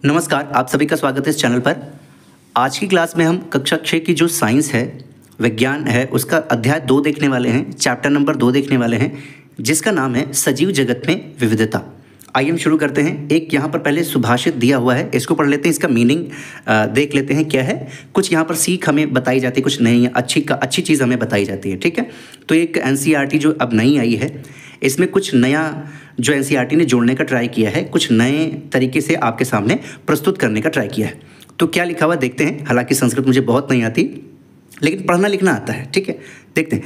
नमस्कार, आप सभी का स्वागत है इस चैनल पर। आज की क्लास में हम कक्षा 6 की जो साइंस है, विज्ञान है, उसका अध्याय 2 देखने वाले हैं, चैप्टर नंबर 2 देखने वाले हैं, जिसका नाम है सजीव जगत में विविधता। आइए हम शुरू करते हैं। एक यहाँ पर पहले सुभाषित दिया हुआ है, इसको पढ़ लेते हैं, इसका मीनिंग देख लेते हैं क्या है। कुछ यहाँ पर सीख हमें बताई जाती है, कुछ नहीं, अच्छी चीज़ हमें बताई जाती है, ठीक है। तो एक NCERT जो अब नई आई है, इसमें कुछ नया जो NCERT ने जोड़ने का ट्राई किया है, कुछ नए तरीके से आपके सामने प्रस्तुत करने का ट्राई किया है। तो क्या लिखा हुआ देखते हैं। हालांकि संस्कृत मुझे बहुत नहीं आती, लेकिन पढ़ना लिखना आता है, ठीक है। देखते हैं,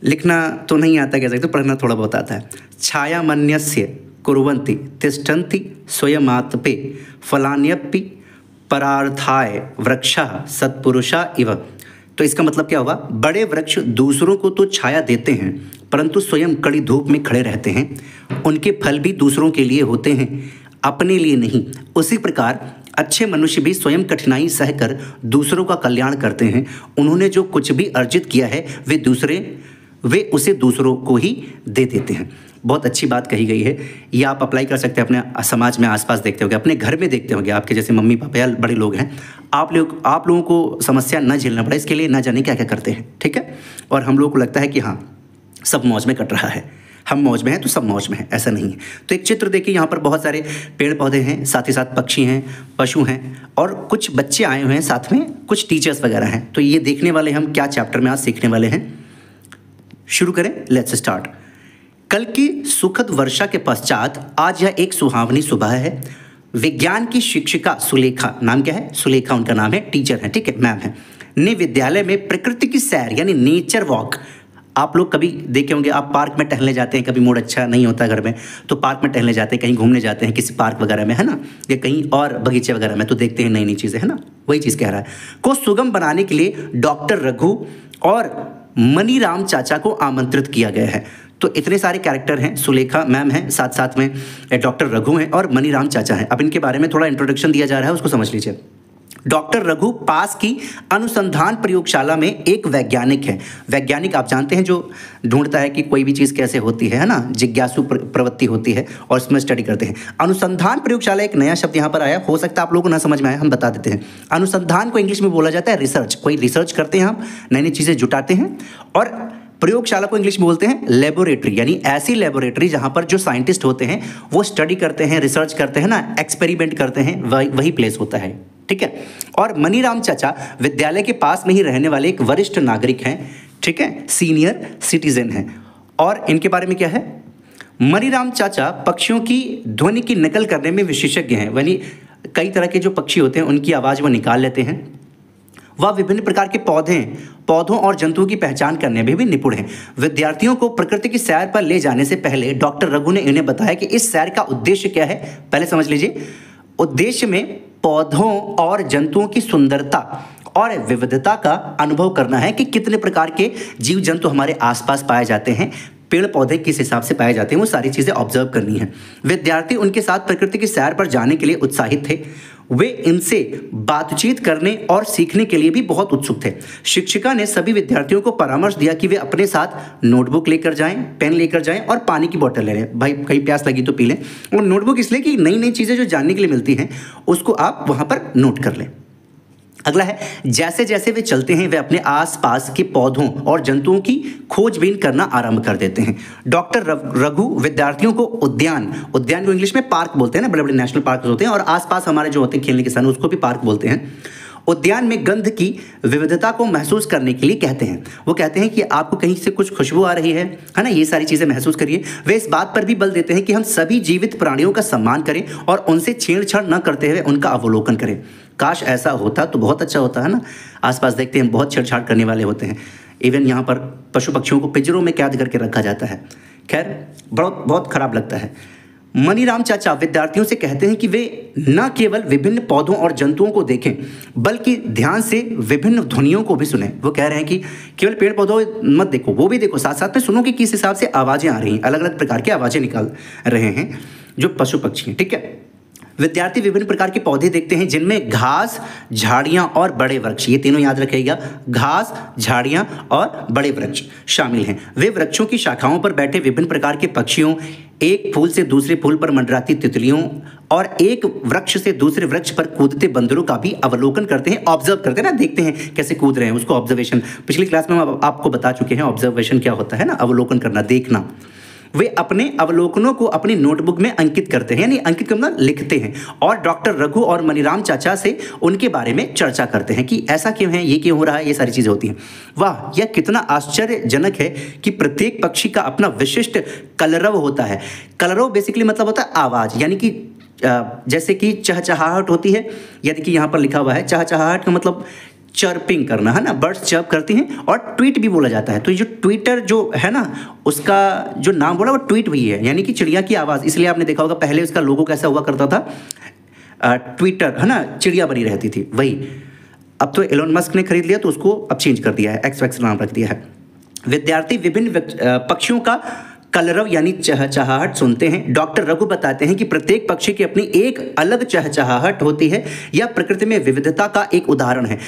लिखना तो नहीं आता कह सकते, पढ़ना थोड़ा बहुत आता है। छायामन्यस्य कुर्वन्ति तिष्ठन्ति स्वयमात्पे फलान्यपि परार्थाय वृक्षः सत्पुरुषा इव। तो इसका मतलब क्या हुआ? बड़े वृक्ष दूसरों को तो छाया देते हैं, परंतु स्वयं कड़ी धूप में खड़े रहते हैं। उनके फल भी दूसरों के लिए होते हैं, अपने लिए नहीं। उसी प्रकार अच्छे मनुष्य भी स्वयं कठिनाई सहकर दूसरों का कल्याण करते हैं। उन्होंने जो कुछ भी अर्जित किया है वे उसे दूसरों को ही दे देते हैं। बहुत अच्छी बात कही गई है। ये आप अप्लाई कर सकते हैं अपने समाज में, आसपास देखते होंगे, अपने घर में देखते होंगे। आपके जैसे मम्मी पापा या बड़े लोग हैं, आप लोगों को समस्या न झेलना पड़े, इसके लिए न जाने क्या क्या करते हैं, ठीक है। और हम लोगों को लगता है कि हाँ, सब मौज में कट रहा है, हम मौज में हैं तो सब मौज में है, ऐसा नहीं है। तो एक चित्र देखिए, यहाँ पर बहुत सारे पेड़ पौधे हैं, साथ ही साथ पक्षी हैं, पशु हैं, और कुछ बच्चे आए हुए हैं, साथ में कुछ टीचर्स वगैरह हैं। तो ये देखने वाले हम क्या चैप्टर में आज सीखने वाले हैं, शुरू करें। Let's start. कल की सुखद वर्षा के पश्चात आज यह एक सुहावनी सुबह है। विज्ञान की शिक्षिका सुलेखा, नाम क्या है? सुलेखा उनका नाम है, टीचर है, ठीक है, मैम है, ने विद्यालय में प्रकृति की सैर यानी नेचर वॉक। आप लोग कभी देखे होंगे, आप पार्क में टहलने जाते हैं, कभी मूड अच्छा नहीं होता घर में तो पार्क में टहलने जाते हैं, कहीं घूमने जाते हैं किसी पार्क वगैरह में, है ना, या कहीं और बगीचे वगैरह में, तो देखते हैं नई नई चीज़ें, है ना। वही चीज़ कह रहा है। को सुगम बनाने के लिए डॉक्टर रघु और मनीराम चाचा को आमंत्रित किया गया है। तो इतने सारे कैरेक्टर हैं, सुलेखा मैम हैं, साथ साथ में डॉक्टर रघु हैं और मनीराम चाचा हैं। अब इनके बारे में थोड़ा इंट्रोडक्शन दिया जा रहा है, उसको समझ लीजिए। डॉक्टर रघु पास की अनुसंधान प्रयोगशाला में एक वैज्ञानिक है। वैज्ञानिक आप जानते हैं, जो ढूंढता है कि कोई भी चीज़ कैसे होती है ना, जिज्ञासु प्रवृत्ति होती है और उसमें स्टडी करते हैं। अनुसंधान प्रयोगशाला एक नया शब्द यहाँ पर आया, हो सकता है आप लोगों को ना समझ में आए, हम बता देते हैं। अनुसंधान को इंग्लिश में बोला जाता है रिसर्च। कोई रिसर्च करते हैं, हम नई नई चीज़ें जुटाते हैं। और प्रयोगशाला को इंग्लिश में बोलते हैं लेबोरेटरी, यानी ऐसी लेबोरेटरी जहां पर जो साइंटिस्ट होते हैं वो स्टडी करते हैं, रिसर्च करते हैं ना, एक्सपेरिमेंट करते हैं, वही प्लेस होता है, ठीक है। और मनीराम चाचा विद्यालय के पास में ही रहने वाले एक वरिष्ठ नागरिक हैं, ठीक है, सीनियर सिटीजन हैं। और इनके बारे में क्या है? मनीराम चाचा पक्षियों की ध्वनि की नकल करने में विशेषज्ञ हैं, यानी कई तरह के जो पक्षी होते हैं उनकी आवाज़ वो निकाल लेते हैं। वह विभिन्न प्रकार के पौधों और जंतुओं की पहचान करने में भी निपुण हैं। विद्यार्थियों को प्रकृति की सैर पर ले जाने से पहले डॉक्टर रघु ने इन्हें बताया कि इस सैर का उद्देश्य क्या है। पहले समझ लीजिए। उद्देश्य में पौधों और जंतुओं की सुंदरता और विविधता का अनुभव करना है कि कितने प्रकार के जीव जंतु हमारे आसपास पाए जाते हैं, पेड़ पौधे किस हिसाब से पाए जाते हैं, वो सारी चीज़ें ऑब्जर्व करनी है। विद्यार्थी उनके साथ प्रकृति की सैर पर जाने के लिए उत्साहित थे। वे इनसे बातचीत करने और सीखने के लिए भी बहुत उत्सुक थे। शिक्षिका ने सभी विद्यार्थियों को परामर्श दिया कि वे अपने साथ नोटबुक लेकर जाएं, पेन लेकर जाएं और पानी की बोतल ले लें। भाई कहीं प्यास लगी तो पी लें। और नोटबुक इसलिए कि नई नई चीज़ें जो जानने के लिए मिलती हैं उसको आप वहाँ पर नोट कर लें। अगला है, जैसे जैसे वे चलते हैं वे अपने आसपास के पौधों और जंतुओं की खोजबीन करना आरंभ कर देते हैं। डॉक्टर रघु विद्यार्थियों को उद्यान को इंग्लिश में पार्क बोलते हैं ना, बड़े बड़े नेशनल पार्क होते हैं, और आसपास हमारे जो होते हैं खेलने के स्थान उसको भी पार्क बोलते हैं। उद्यान में गंध की विविधता को महसूस करने के लिए कहते हैं। वो कहते हैं कि आपको कहीं से कुछ खुशबू आ रही है ना, ये सारी चीज़ें महसूस करिए। वे इस बात पर भी बल देते हैं कि हम सभी जीवित प्राणियों का सम्मान करें और उनसे छेड़छाड़ न करते हुए उनका अवलोकन करें। काश ऐसा होता तो बहुत अच्छा होता है ना। आसपास देखते हैं बहुत छेड़छाड़ करने वाले होते हैं। इवन यहाँ पर पशु पक्षियों को पिंजरों में कैद करके रखा जाता है। खैर बहुत खराब लगता है। मनीराम चाचा विद्यार्थियों से कहते हैं कि वे न केवल विभिन्न पौधों और जंतुओं को देखें बल्कि ध्यान से विभिन्न ध्वनियों को भी सुनें। वो कह रहे हैं कि केवल पेड़ पौधों मत देखो, वो भी देखो, साथ साथ में सुनो कि किस हिसाब से आवाज़ें आ रही हैं, अलग अलग प्रकार की आवाज़ें निकाल रहे हैं जो पशु पक्षी हैं, ठीक है। विद्यार्थी विभिन्न प्रकार के पौधे देखते हैं जिनमें घास, झाड़ियां और बड़े वृक्ष, ये तीनों याद रखिएगा, घास, झाड़ियां और बड़े वृक्ष शामिल हैं। वे वृक्षों की शाखाओं पर बैठे विभिन्न प्रकार के पक्षियों एक फूल से दूसरे फूल पर मंडराती तितलियों और एक वृक्ष से दूसरे वृक्ष पर कूदते बंदरों का भी अवलोकन करते हैं, ऑब्जर्व करते हैं ना, देखते हैं कैसे कूद रहे हैं, उसको ऑब्जर्वेशन। पिछली क्लास में हम आपको बता चुके हैं ऑब्जर्वेशन क्या होता है ना, अवलोकन करना, देखना। वे अपने अवलोकनों को अपनी नोटबुक में अंकित करते हैं, यानी अंकित करना लिखते हैं, और डॉक्टर रघु और मनीराम चाचा से उनके बारे में चर्चा करते हैं कि ऐसा क्यों है, ये क्यों हो रहा है, ये सारी चीज़ें होती हैं। वाह, यह कितना आश्चर्यजनक है कि प्रत्येक पक्षी का अपना विशिष्ट कलरव होता है। कलरव बेसिकली मतलब होता है आवाज़, यानी कि जैसे कि चहचहाहट होती है, यानी कि यहाँ पर लिखा हुआ है चहचहाहट का मतलब चर्पिंग करना, है ना, बर्ड्स चर्प करती हैं, और ट्वीट भी बोला जाता है। तो ये जो ट्विटर जो है ना, उसका जो नाम बोला वो ट्वीट भी है, यानी कि चिड़िया की आवाज़। इसलिए आपने देखा होगा पहले उसका लोगो कैसा हुआ करता था, ट्विटर, है ना, चिड़िया बनी रहती थी, वही। अब तो एलोन मस्क ने खरीद लिया तो उसको अब चेंज कर दिया है, एक्स नाम रख दिया है। विद्यार्थी विभिन्न पक्षियों का कलरव यानी चहचहाहट सुनते हैं। डॉक्टर रघु बताते हैं कि प्रत्येक पक्षी की अपनी एक अलग चहचहाहट होती है। यह प्रकृति में विविधता का एक उदाहरण है।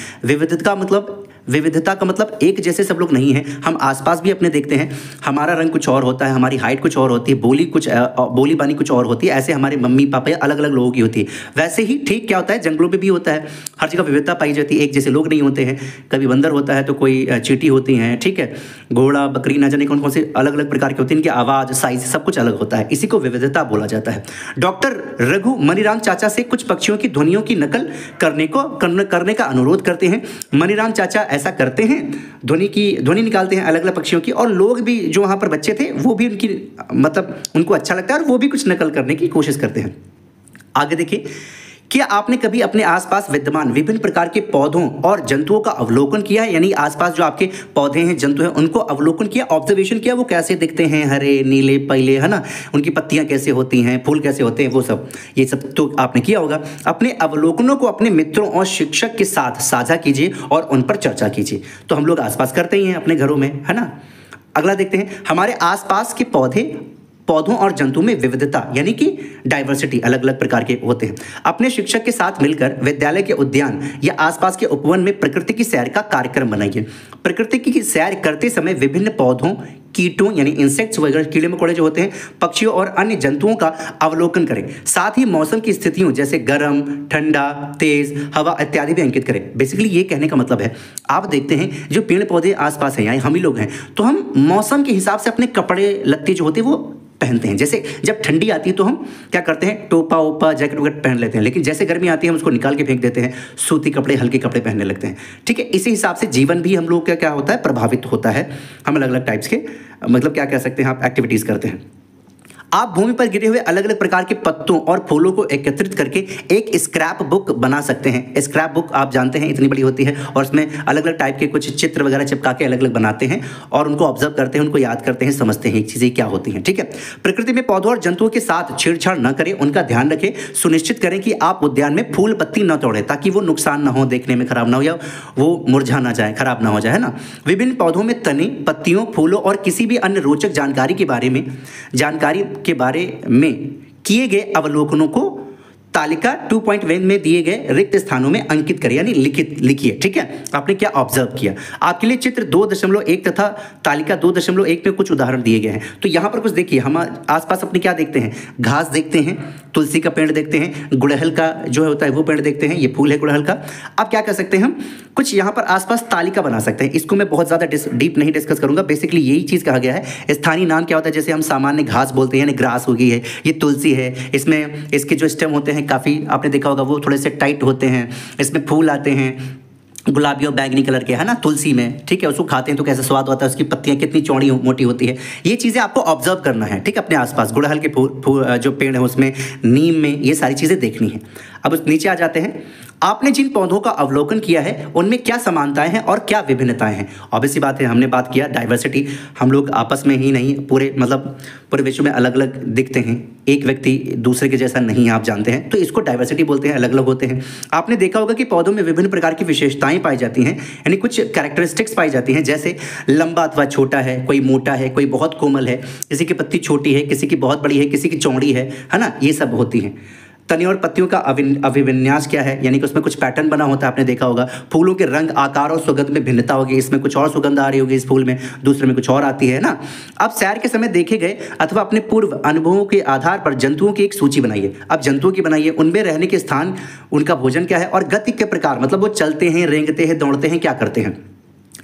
विविधता का मतलब एक जैसे सब लोग नहीं हैं। हम आसपास भी अपने देखते हैं, हमारा रंग कुछ और होता है, हमारी हाइट कुछ और होती है, बोली बानी कुछ और होती है, ऐसे हमारे मम्मी पापा अलग अलग लोगों की होती है। वैसे ही ठीक क्या होता है, जंगलों में भी होता है, हर जगह विविधता पाई जाती है, एक जैसे लोग नहीं होते हैं। कभी बंदर होता है तो कोई चींटी होती हैं, ठीक है, घोड़ा, बकरी, ना जाने कौन कौन से अलग अलग प्रकार के होते हैं, इनकी आवाज़, साइज सब कुछ अलग होता है, इसी को विविधता बोला जाता है। डॉक्टर रघु मनीराम चाचा से कुछ पक्षियों की ध्वनियों की नकल करने का अनुरोध करते हैं। मनीराम चाचा ऐसा करते हैं, ध्वनि निकालते हैं अलग अलग पक्षियों की, और लोग भी जो वहाँ पर बच्चे थे वो भी उनकी मतलब उनको अच्छा लगता है और वो भी कुछ नकल करने की कोशिश करते हैं। आगे देखिए, क्या आपने कभी अपने आसपास विद्यमान विभिन्न प्रकार के पौधों और जंतुओं का अवलोकन किया है, यानी आसपास जो आपके पौधे हैं, जंतु हैं, उनको अवलोकन किया, ऑब्जर्वेशन किया, वो कैसे दिखते हैं, हरे, नीले, पीले, है ना, उनकी पत्तियां कैसे होती हैं, फूल कैसे होते हैं, वो सब, ये सब तो आपने किया होगा। अपने अवलोकनों को अपने मित्रों और शिक्षक के साथ साझा कीजिए और उन पर चर्चा कीजिए। तो हम लोग आसपास करते ही हैं अपने घरों में, है ना। अगला देखते हैं, हमारे आसपास के पौधों और जंतु में विविधता यानी कि डाइवर्सिटी अलग अलग प्रकार के होते हैं। अपने शिक्षक के साथ मिलकर विद्यालय के उद्यान या आसपास के उपवन में प्रकृति की सैर का कार्यक्रम बनाइए। प्रकृति की सैर करते समय विभिन्न पौधों, कीटों यानी इंसेक्ट्स वगैरह, कीड़े मकोड़े जो होते हैं, पक्षियों और अन्य जंतुओं का अवलोकन करें। साथ ही मौसम की स्थितियों जैसे गर्म, ठंडा, तेज हवा इत्यादि भी अंकित करें। बेसिकली ये कहने का मतलब है, आप देखते हैं जो पेड़ पौधे आसपास हैं, या हम ही लोग हैं, तो हम मौसम के हिसाब से अपने कपड़े लत्ते जो होते हैं वो पहनते हैं। जैसे जब ठंडी आती है तो हम क्या करते हैं, टोपा ओपा जैकेट वगैरह पहन लेते हैं, लेकिन जैसे गर्मी आती है हम उसको निकाल के फेंक देते हैं, सूती कपड़े, हल्के कपड़े पहनने लगते हैं, ठीक है। इसी हिसाब से जीवन भी हम लोग का क्या होता है, प्रभावित होता है। हम अलग अलग टाइप्स के मतलब क्या कह सकते हैं, आप एक्टिविटीज़ करते हैं। आप भूमि पर गिरे हुए अलग अलग प्रकार के पत्तों और फूलों को एकत्रित करके एक स्क्रैप बुक बना सकते हैं। स्क्रैप बुक आप जानते हैं इतनी बड़ी होती है, और उसमें अलग अलग टाइप के कुछ चित्र वगैरह चिपका के अलग अलग बनाते हैं और उनको ऑब्जर्व करते हैं, उनको याद करते हैं, समझते हैं चीज़ें क्या होती हैं, ठीक है। प्रकृति में पौधों और जंतुओं के साथ छेड़छाड़ न करें, उनका ध्यान रखें। सुनिश्चित करें कि आप उद्यान में फूल पत्ती न तोड़ें ताकि वो नुकसान ना हो, देखने में खराब ना हो या वो मुरझा ना जाए, खराब ना हो जाए, है ना। विभिन्न पौधों में तने, पत्तियों, फूलों और किसी भी अन्य रोचक जानकारी के बारे में किए गए अवलोकनों को तालिका 2.1 में दिए गए रिक्त स्थानों में अंकित करें, यानी लिखिए, ठीक है। आपने क्या ऑब्जर्व किया। आपके लिए चित्र 2.1 तथा तालिका 2.1 में कुछ उदाहरण दिए गए हैं। तो यहाँ पर कुछ देखिए, हम आसपास अपने क्या देखते हैं, घास देखते हैं, तुलसी का पेड़ देखते हैं, गुड़हल का जो होता है वो पेड़ देखते हैं, ये फूल है गुड़हल का। अब क्या कर सकते हैं, हम कुछ यहाँ पर आसपास तालिका बना सकते हैं। इसको मैं बहुत ज़्यादा डीप नहीं डिस्कस करूँगा, बेसिकली यही चीज़ कहा गया है। स्थानीय नाम क्या होता है, जैसे हम सामान्य घास बोलते हैं, यानी ग्रास हो गई है, ये तुलसी है, इसमें इसके जो स्टेम होते हैं काफ़ी आपने देखा होगा वो थोड़े से टाइट होते हैं, इसमें फूल आते हैं गुलाबी और बैंगनी कलर के, है ना, तुलसी में, ठीक है। उसको खाते हैं तो कैसा स्वाद होता है, उसकी पत्तियां कितनी चौड़ी मोटी होती है, ये चीज़ें आपको ऑब्जर्व करना है, ठीक है। अपने आसपास गुड़हल के जो पेड़ है उसमें, नीम में, ये सारी चीज़ें देखनी है। अब उस नीचे आ जाते हैं, आपने जिन पौधों का अवलोकन किया है उनमें क्या समानताएं हैं और क्या विभिन्नताएं हैं। ऑब्वियसली बात है, हमने बात किया डाइवर्सिटी, हम लोग आपस में ही नहीं, पूरे विश्व में अलग अलग दिखते हैं, एक व्यक्ति दूसरे के जैसा नहीं, आप जानते हैं, तो इसको डाइवर्सिटी बोलते हैं, अलग अलग होते हैं। आपने देखा होगा कि पौधों में विभिन्न प्रकार की विशेषताएं पाई जाती हैं, यानी कुछ कैरेक्टरिस्टिक्स पाई जाती हैं, जैसे लंबा अथवा छोटा है, कोई मोटा है, कोई बहुत कोमल है, किसी की पत्ती छोटी है, किसी की बहुत बड़ी है, किसी की चौड़ी है ना, ये सब होती हैं। तने और पत्तियों का अभिविन्यास क्या है, यानी कि उसमें कुछ पैटर्न बना होता है, आपने देखा होगा। फूलों के रंग, आकार और सुगंध में भिन्नता होगी, इसमें कुछ और सुगंध आ रही होगी इस फूल में, दूसरे में कुछ और आती है ना। अब सैर के समय देखे गए अथवा अपने पूर्व अनुभवों के आधार पर जंतुओं की एक सूची बनाइए। अब जंतुओं की बनाइए, उनमें रहने के स्थान, उनका भोजन क्या है और गति के प्रकार, मतलब वो चलते हैं, रेंगते हैं, दौड़ते हैं, क्या करते हैं।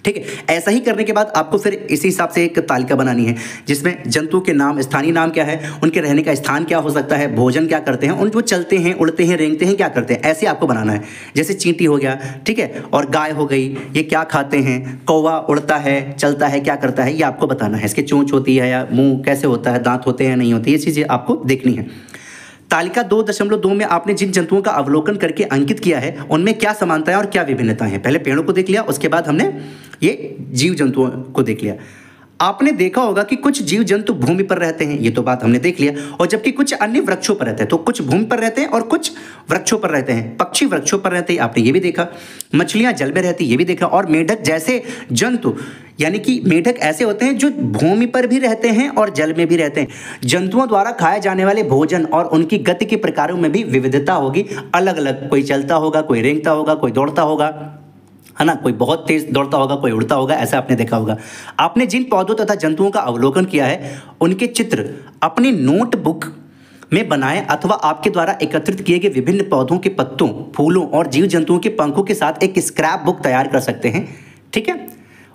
ठीक है, ऐसा ही करने के बाद आपको फिर इसी हिसाब से एक तालिका बनानी है जिसमें जंतु के नाम, स्थानीय नाम क्या है, उनके रहने का स्थान क्या हो सकता है, भोजन क्या करते हैं, उन जो चलते हैं, उड़ते हैं, रेंगते हैं, क्या करते हैं, ऐसे आपको बनाना है। जैसे चींटी हो गया, ठीक है, और गाय हो गई, ये क्या खाते हैं, कौवा उड़ता है, चलता है, क्या करता है, ये आपको बताना है। इसकी चोंच होती है या मुंह कैसे होता है, दांत होते हैं नहीं होते, ये चीज़ें आपको देखनी है। तालिका 2.2 में आपने जिन जंतुओं का अवलोकन करके अंकित किया है उनमें क्या समानताएं और क्या विभिन्नताएं हैं। पहले पेड़ों को देख लिया, उसके बाद हमने ये जीव जंतुओं को देख लिया। आपने देखा होगा कि कुछ जीव जंतु भूमि पर रहते हैं, ये तो बात हमने देख लिया, और जबकि कुछ अन्य वृक्षों पर रहते हैं। तो कुछ भूमि पर रहते हैं और कुछ वृक्षों पर रहते हैं। पक्षी वृक्षों पर रहते हैं, आपने ये भी देखा। मछलियां जल में रहती, ये भी देखा। और मेढक जैसे जंतु, यानी कि मेढक ऐसे होते हैं जो भूमि पर भी रहते हैं और जल में भी रहते हैं। जंतुओं द्वारा खाए जाने वाले भोजन और उनकी गति के प्रकारों में भी विविधता होगी, अलग अलग। कोई चलता होगा, कोई रेंगता होगा, कोई दौड़ता होगा, है ना, कोई बहुत तेज दौड़ता होगा, कोई उड़ता होगा, ऐसा आपने देखा होगा। आपने जिन पौधों तथा जंतुओं का अवलोकन किया है उनके चित्र अपनी नोटबुक में बनाएं अथवा आपके द्वारा एकत्रित किए गए विभिन्न पौधों के पत्तों, फूलों और जीव जंतुओं के पंखों के साथ एक स्क्रैप बुक तैयार कर सकते हैं। ठीक है,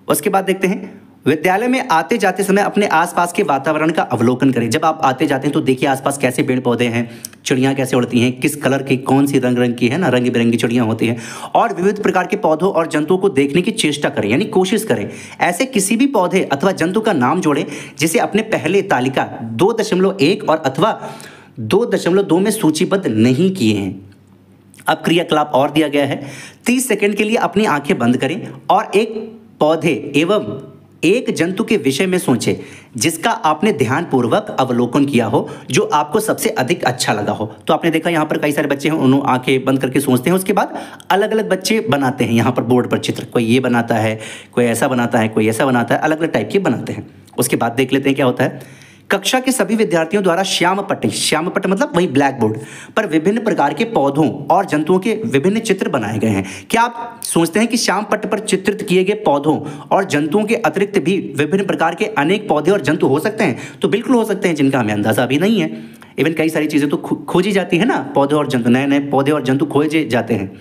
उसके बाद देखते हैं, विद्यालय में आते जाते समय अपने आसपास के वातावरण का अवलोकन करें। जब आप आते जाते हैं तो देखिए आसपास कैसे पेड़ पौधे हैं, चिड़ियाँ कैसे उड़ती हैं, किस कलर की, कौन सी रंग की है ना, रंग बिरंगी चिड़ियाँ होती हैं, और विविध प्रकार के पौधों और जंतुओं को देखने की चेष्टा करें, यानी कोशिश करें। ऐसे किसी भी पौधे अथवा जंतु का नाम जोड़ें जिसे अपने पहले तालिका 2.1 और अथवा 2.2 में सूचीबद्ध नहीं किए हैं। अब क्रियाकलाप और दिया गया है। 30 सेकंड के लिए अपनी आंखें बंद करें और एक पौधे एवं एक जंतु के विषय में सोचें जिसका आपने ध्यानपूर्वक अवलोकन किया हो, जो आपको सबसे अधिक अच्छा लगा हो। तो आपने देखा यहाँ पर कई सारे बच्चे हैं, उन्होंने आंखें बंद करके सोचते हैं, उसके बाद अलग अलग बच्चे बनाते हैं यहाँ पर बोर्ड पर चित्र। कोई ये बनाता है, कोई ऐसा बनाता है, कोई ऐसा बनाता है, अलग अलग टाइप के बनाते हैं। उसके बाद देख लेते हैं क्या होता है। कक्षा के सभी विद्यार्थियों द्वारा श्याम पट्ट मतलब वही ब्लैक बोर्ड पर विभिन्न प्रकार के पौधों और जंतुओं के विभिन्न चित्र बनाए गए हैं। क्या आप सोचते हैं कि श्याम पट्ट पर चित्रित किए गए पौधों और जंतुओं के अतिरिक्त भी विभिन्न प्रकार के अनेक पौधे और जंतु हो सकते हैं? तो बिल्कुल हो सकते हैं, जिनका हमें अंदाजा भी नहीं है। इवन कई सारी चीज़ें तो खोजी जाती है ना, पौधे और जंतु, नए नए पौधे और जंतु खोजे जाते हैं।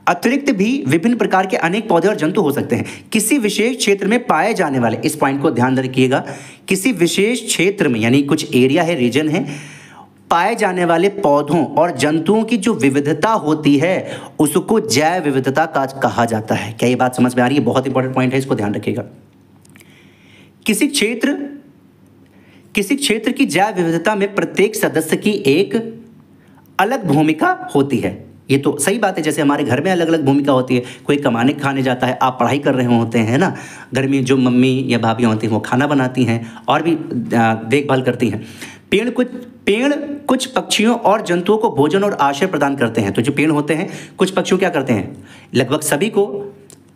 अतिरिक्त भी विभिन्न प्रकार के अनेक पौधे और जंतु हो सकते हैं। किसी विशेष क्षेत्र में पाए जाने वाले, इस पॉइंट को ध्यान रखिएगा, किसी विशेष क्षेत्र में यानी कुछ एरिया है, रीजन है, पाए जाने वाले पौधों और जंतुओं की जो विविधता होती है उसको जैव विविधता का कहा जाता है। क्या ये बात समझ में आ रही है? बहुत इंपॉर्टेंट पॉइंट है, इसको ध्यान रखिएगा। किसी क्षेत्र की जैव विविधता में प्रत्येक सदस्य की एक अलग भूमिका होती है। ये तो सही बात है, जैसे हमारे घर में अलग अलग भूमिका होती है। कोई कमाने खाने जाता है, आप पढ़ाई कर रहे होते हैं ना, घर में जो मम्मी या भाभियाँ होती हैं वो खाना बनाती हैं और भी देखभाल करती हैं। पेड़ कुछ पक्षियों और जंतुओं को भोजन और आश्रय प्रदान करते हैं। तो जो पेड़ होते हैं, कुछ पक्षियों क्या करते हैं, लगभग सभी को,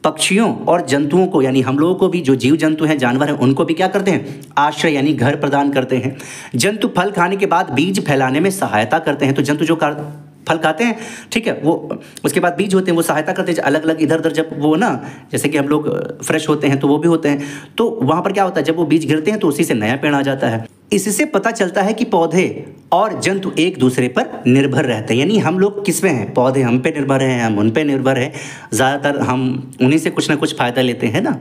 पक्षियों और जंतुओं को, यानी हम लोगों को भी, जो जीव जंतु हैं, जानवर हैं, उनको भी क्या करते हैं, आश्रय यानी घर प्रदान करते हैं। जंतु फल खाने के बाद बीज फैलाने में सहायता करते हैं। तो जंतु जो फल खाते हैं, ठीक है, वो उसके बाद बीज होते हैं, वो सहायता करते हैं अलग अलग इधर उधर, जब वो ना, जैसे कि हम लोग फ्रेश होते हैं तो वो भी होते हैं, तो वहाँ पर क्या होता है, जब वो बीज गिरते हैं तो उसी से नया पेड़ आ जाता है। इससे पता चलता है कि पौधे और जंतु एक दूसरे पर निर्भर रहते हैं। यानी हम लोग किस में हैं, पौधे हम पे निर्भर हैं, हम उन पे निर्भर हैं, ज़्यादातर हम उन्हीं से कुछ ना कुछ फ़ायदा लेते हैं ना,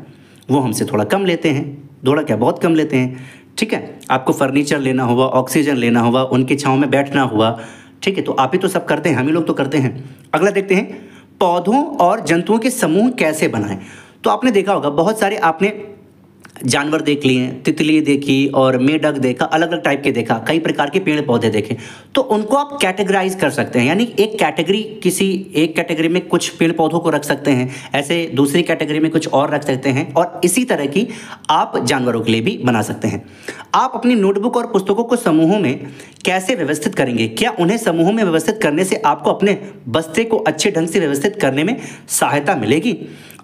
वो हमसे थोड़ा कम लेते हैं, थोड़ा क्या बहुत कम लेते हैं। ठीक है, आपको फर्नीचर लेना हुआ, ऑक्सीजन लेना हुआ, उनकी छाँव में बैठना हुआ, ठीक है, तो आप ही तो सब करते हैं, हम ही लोग तो करते हैं। अगला देखते हैं, पौधों और जंतुओं के समूह कैसे बनाएं। तो आपने देखा होगा बहुत सारे आपने जानवर देख लिए, तितली देखी और मेढक देखा, अलग अलग टाइप के देखा, कई प्रकार के पेड़ पौधे देखे, तो उनको आप कैटेगराइज कर सकते हैं। यानी एक कैटेगरी में कुछ पेड़ पौधों को रख सकते हैं, ऐसे दूसरी कैटेगरी में कुछ और रख सकते हैं, और इसी तरह की आप जानवरों के लिए भी बना सकते हैं। आप अपनी नोटबुक और पुस्तकों को समूहों में कैसे व्यवस्थित करेंगे? क्या उन्हें समूहों में व्यवस्थित करने से आपको अपने बस्ते को अच्छे ढंग से व्यवस्थित करने में सहायता मिलेगी?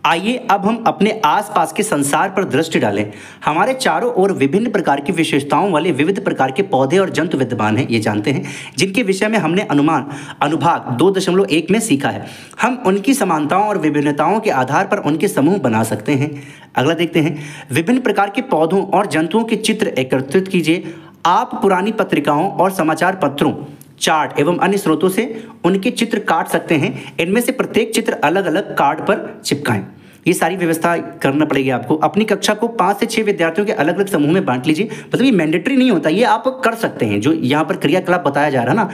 आइए अब हम अपने आसपास के संसार पर दृष्टि डालें। हमारे चारों ओर विभिन्न प्रकार की विशेषताओं वाले विविध प्रकार के पौधे और जंतु विद्यमान हैं, ये जानते हैं, जिनके विषय में हमने अनुभाग 2.1 में सीखा है। हम उनकी समानताओं और विभिन्नताओं के आधार पर उनके समूह बना सकते हैं। अगला देखते हैं, विभिन्न प्रकार के पौधों और जंतुओं के चित्र एकत्रित कीजिए। आप पुरानी पत्रिकाओं और समाचार पत्रों, चार्ट एवं अन्य स्रोतों से उनके चित्र काट सकते हैं। इनमें से प्रत्येक चित्र अलग अलग कार्ड पर चिपकाएं। ये सारी व्यवस्था करना पड़ेगी आपको। अपनी कक्षा को 5 से 6 विद्यार्थियों के अलग अलग समूह में बांट लीजिए। मतलब ये मैंडेटरी नहीं होता, ये आप कर सकते हैं। जो यहाँ पर क्रियाकलाप बताया जा रहा है ना,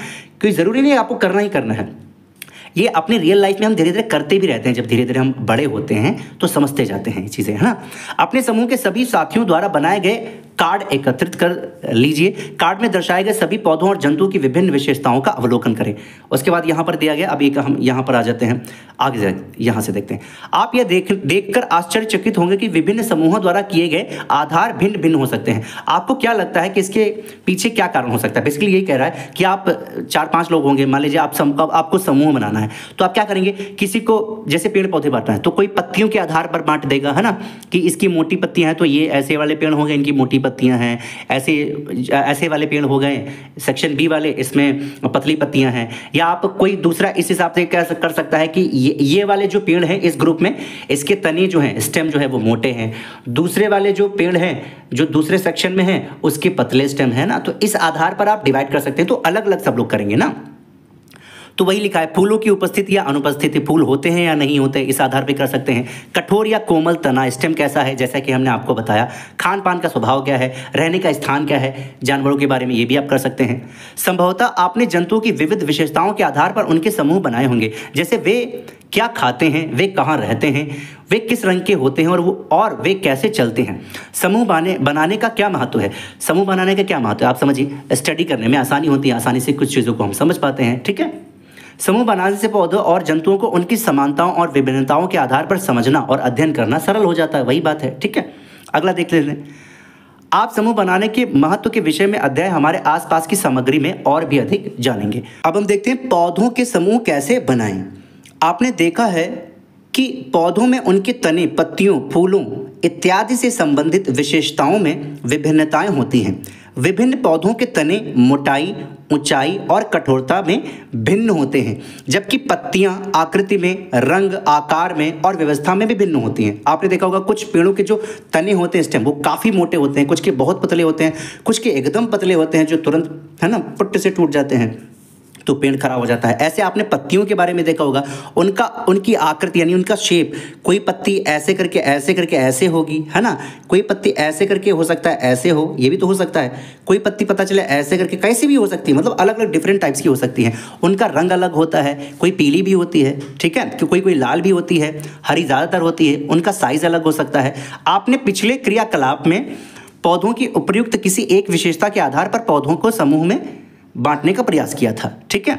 कोई ज़रूरी नहीं है आपको करना ही करना है। ये अपने रियल लाइफ में हम धीरे धीरे करते भी रहते हैं। जब धीरे धीरे हम बड़े होते हैं तो समझते जाते हैं ये चीज़ें, है ना। अपने समूह के सभी साथियों द्वारा बनाए गए कार्ड एकत्रित कर लीजिए। कार्ड में दर्शाए गए सभी पौधों और जंतुओं की विभिन्न विशेषताओं का अवलोकन करें। उसके बाद यहाँ पर दिया गया, अब एक हम यहाँ पर आ जाते हैं, आगे यहाँ से देखते हैं। आप यह देखकर आश्चर्यचकित होंगे कि विभिन्न समूहों द्वारा किए गए आधार भिन्न भिन्न हो सकते हैं। आपको क्या लगता है कि इसके पीछे क्या कारण हो सकता है? बेसिकली यही कह रहा है कि आप 4-5 लोग होंगे, मान लीजिए आपको समूह बनाना है, तो आप क्या करेंगे? किसी को जैसे पेड़ पौधे बांटना है तो कोई पत्तियों के आधार पर बांट देगा, है ना, कि इसकी मोटी पत्तियां हैं तो ये ऐसे वाले पेड़ हो गए, इनकी मोटी पत्तियां हैं। ऐसे वाले पेड़ हो गए सेक्शन बी वाले, इसमें पतली पत्तियां हैं। या आप कोई दूसरा इस हिसाब से कर सकता है कि ये वाले जो पेड़ हैं इस ग्रुप में, इसके तने जो हैं, स्टेम जो है वो मोटे हैं। दूसरे वाले जो पेड़ हैं जो दूसरे सेक्शन में हैं उसके पतले स्टेम है ना। तो इस आधार पर आप डिवाइड कर सकते हैं। तो अलग अलग सब लोग करेंगे ना। तो वही लिखा है, फूलों की उपस्थिति या अनुपस्थिति, फूल होते हैं या नहीं होते, इस आधार पे कर सकते हैं। कठोर या कोमल तना, स्टेम कैसा है, जैसा कि हमने आपको बताया। खान पान का स्वभाव क्या है, रहने का स्थान क्या है, जानवरों के बारे में ये भी आप कर सकते हैं। संभवतः आपने जंतुओं की विविध विशेषताओं के आधार पर उनके समूह बनाए होंगे, जैसे वे क्या खाते हैं, वे कहाँ रहते हैं, वे किस रंग के होते हैं और वे कैसे चलते हैं। समूह बनाने का क्या महत्व है? समूह बनाने का क्या महत्व है आप समझिए। स्टडी करने में आसानी होती है, आसानी से कुछ चीज़ों को हम समझ पाते हैं, ठीक है। समूह बनाने से पौधों और जंतुओं को उनकी समानताओं और विभिन्नताओं के आधार पर समझना और अध्ययन करना सरल हो जाता है। वही बात है, ठीक है। अगला देख लेते हैं। आप समूह बनाने के महत्व के विषय में अध्याय हमारे आसपास की सामग्री में और भी अधिक जानेंगे। अब हम देखते हैं पौधों के समूह कैसे बनाएं। आपने देखा है कि पौधों में उनके तने, पत्तियों, फूलों इत्यादि से संबंधित विशेषताओं में विभिन्नताएं होती हैं। विभिन्न पौधों के तने मोटाई, ऊंचाई और कठोरता में भिन्न होते हैं, जबकि पत्तियां आकृति में, रंग, आकार में और व्यवस्था में भी भिन्न होती हैं। आपने देखा होगा कुछ पेड़ों के जो तने होते हैं स्टेम, वो काफ़ी मोटे होते हैं, कुछ के बहुत पतले होते हैं, कुछ के एकदम पतले होते हैं जो तुरंत, है ना, पुट्ट से टूट जाते हैं तो पेड़ खराब हो जाता है। ऐसे आपने पत्तियों के बारे में देखा होगा, उनकी आकृति यानी उनका शेप, कोई पत्ती ऐसे करके ऐसे होगी, है ना, कोई पत्ती ऐसे करके हो सकता है ऐसे हो, ये भी तो हो सकता है। कोई पत्ती पता चले ऐसे करके कैसी भी हो सकती है, मतलब अलग अलग डिफरेंट टाइप्स की हो सकती हैं। उनका रंग अलग होता है, कोई पीली भी होती है, ठीक है, कोई लाल भी होती है, हरी ज़्यादातर होती है। उनका साइज अलग हो सकता है। आपने पिछले क्रियाकलाप में पौधों की उपयुक्त किसी एक विशेषता के आधार पर पौधों को समूह में बांटने का प्रयास किया था, ठीक है।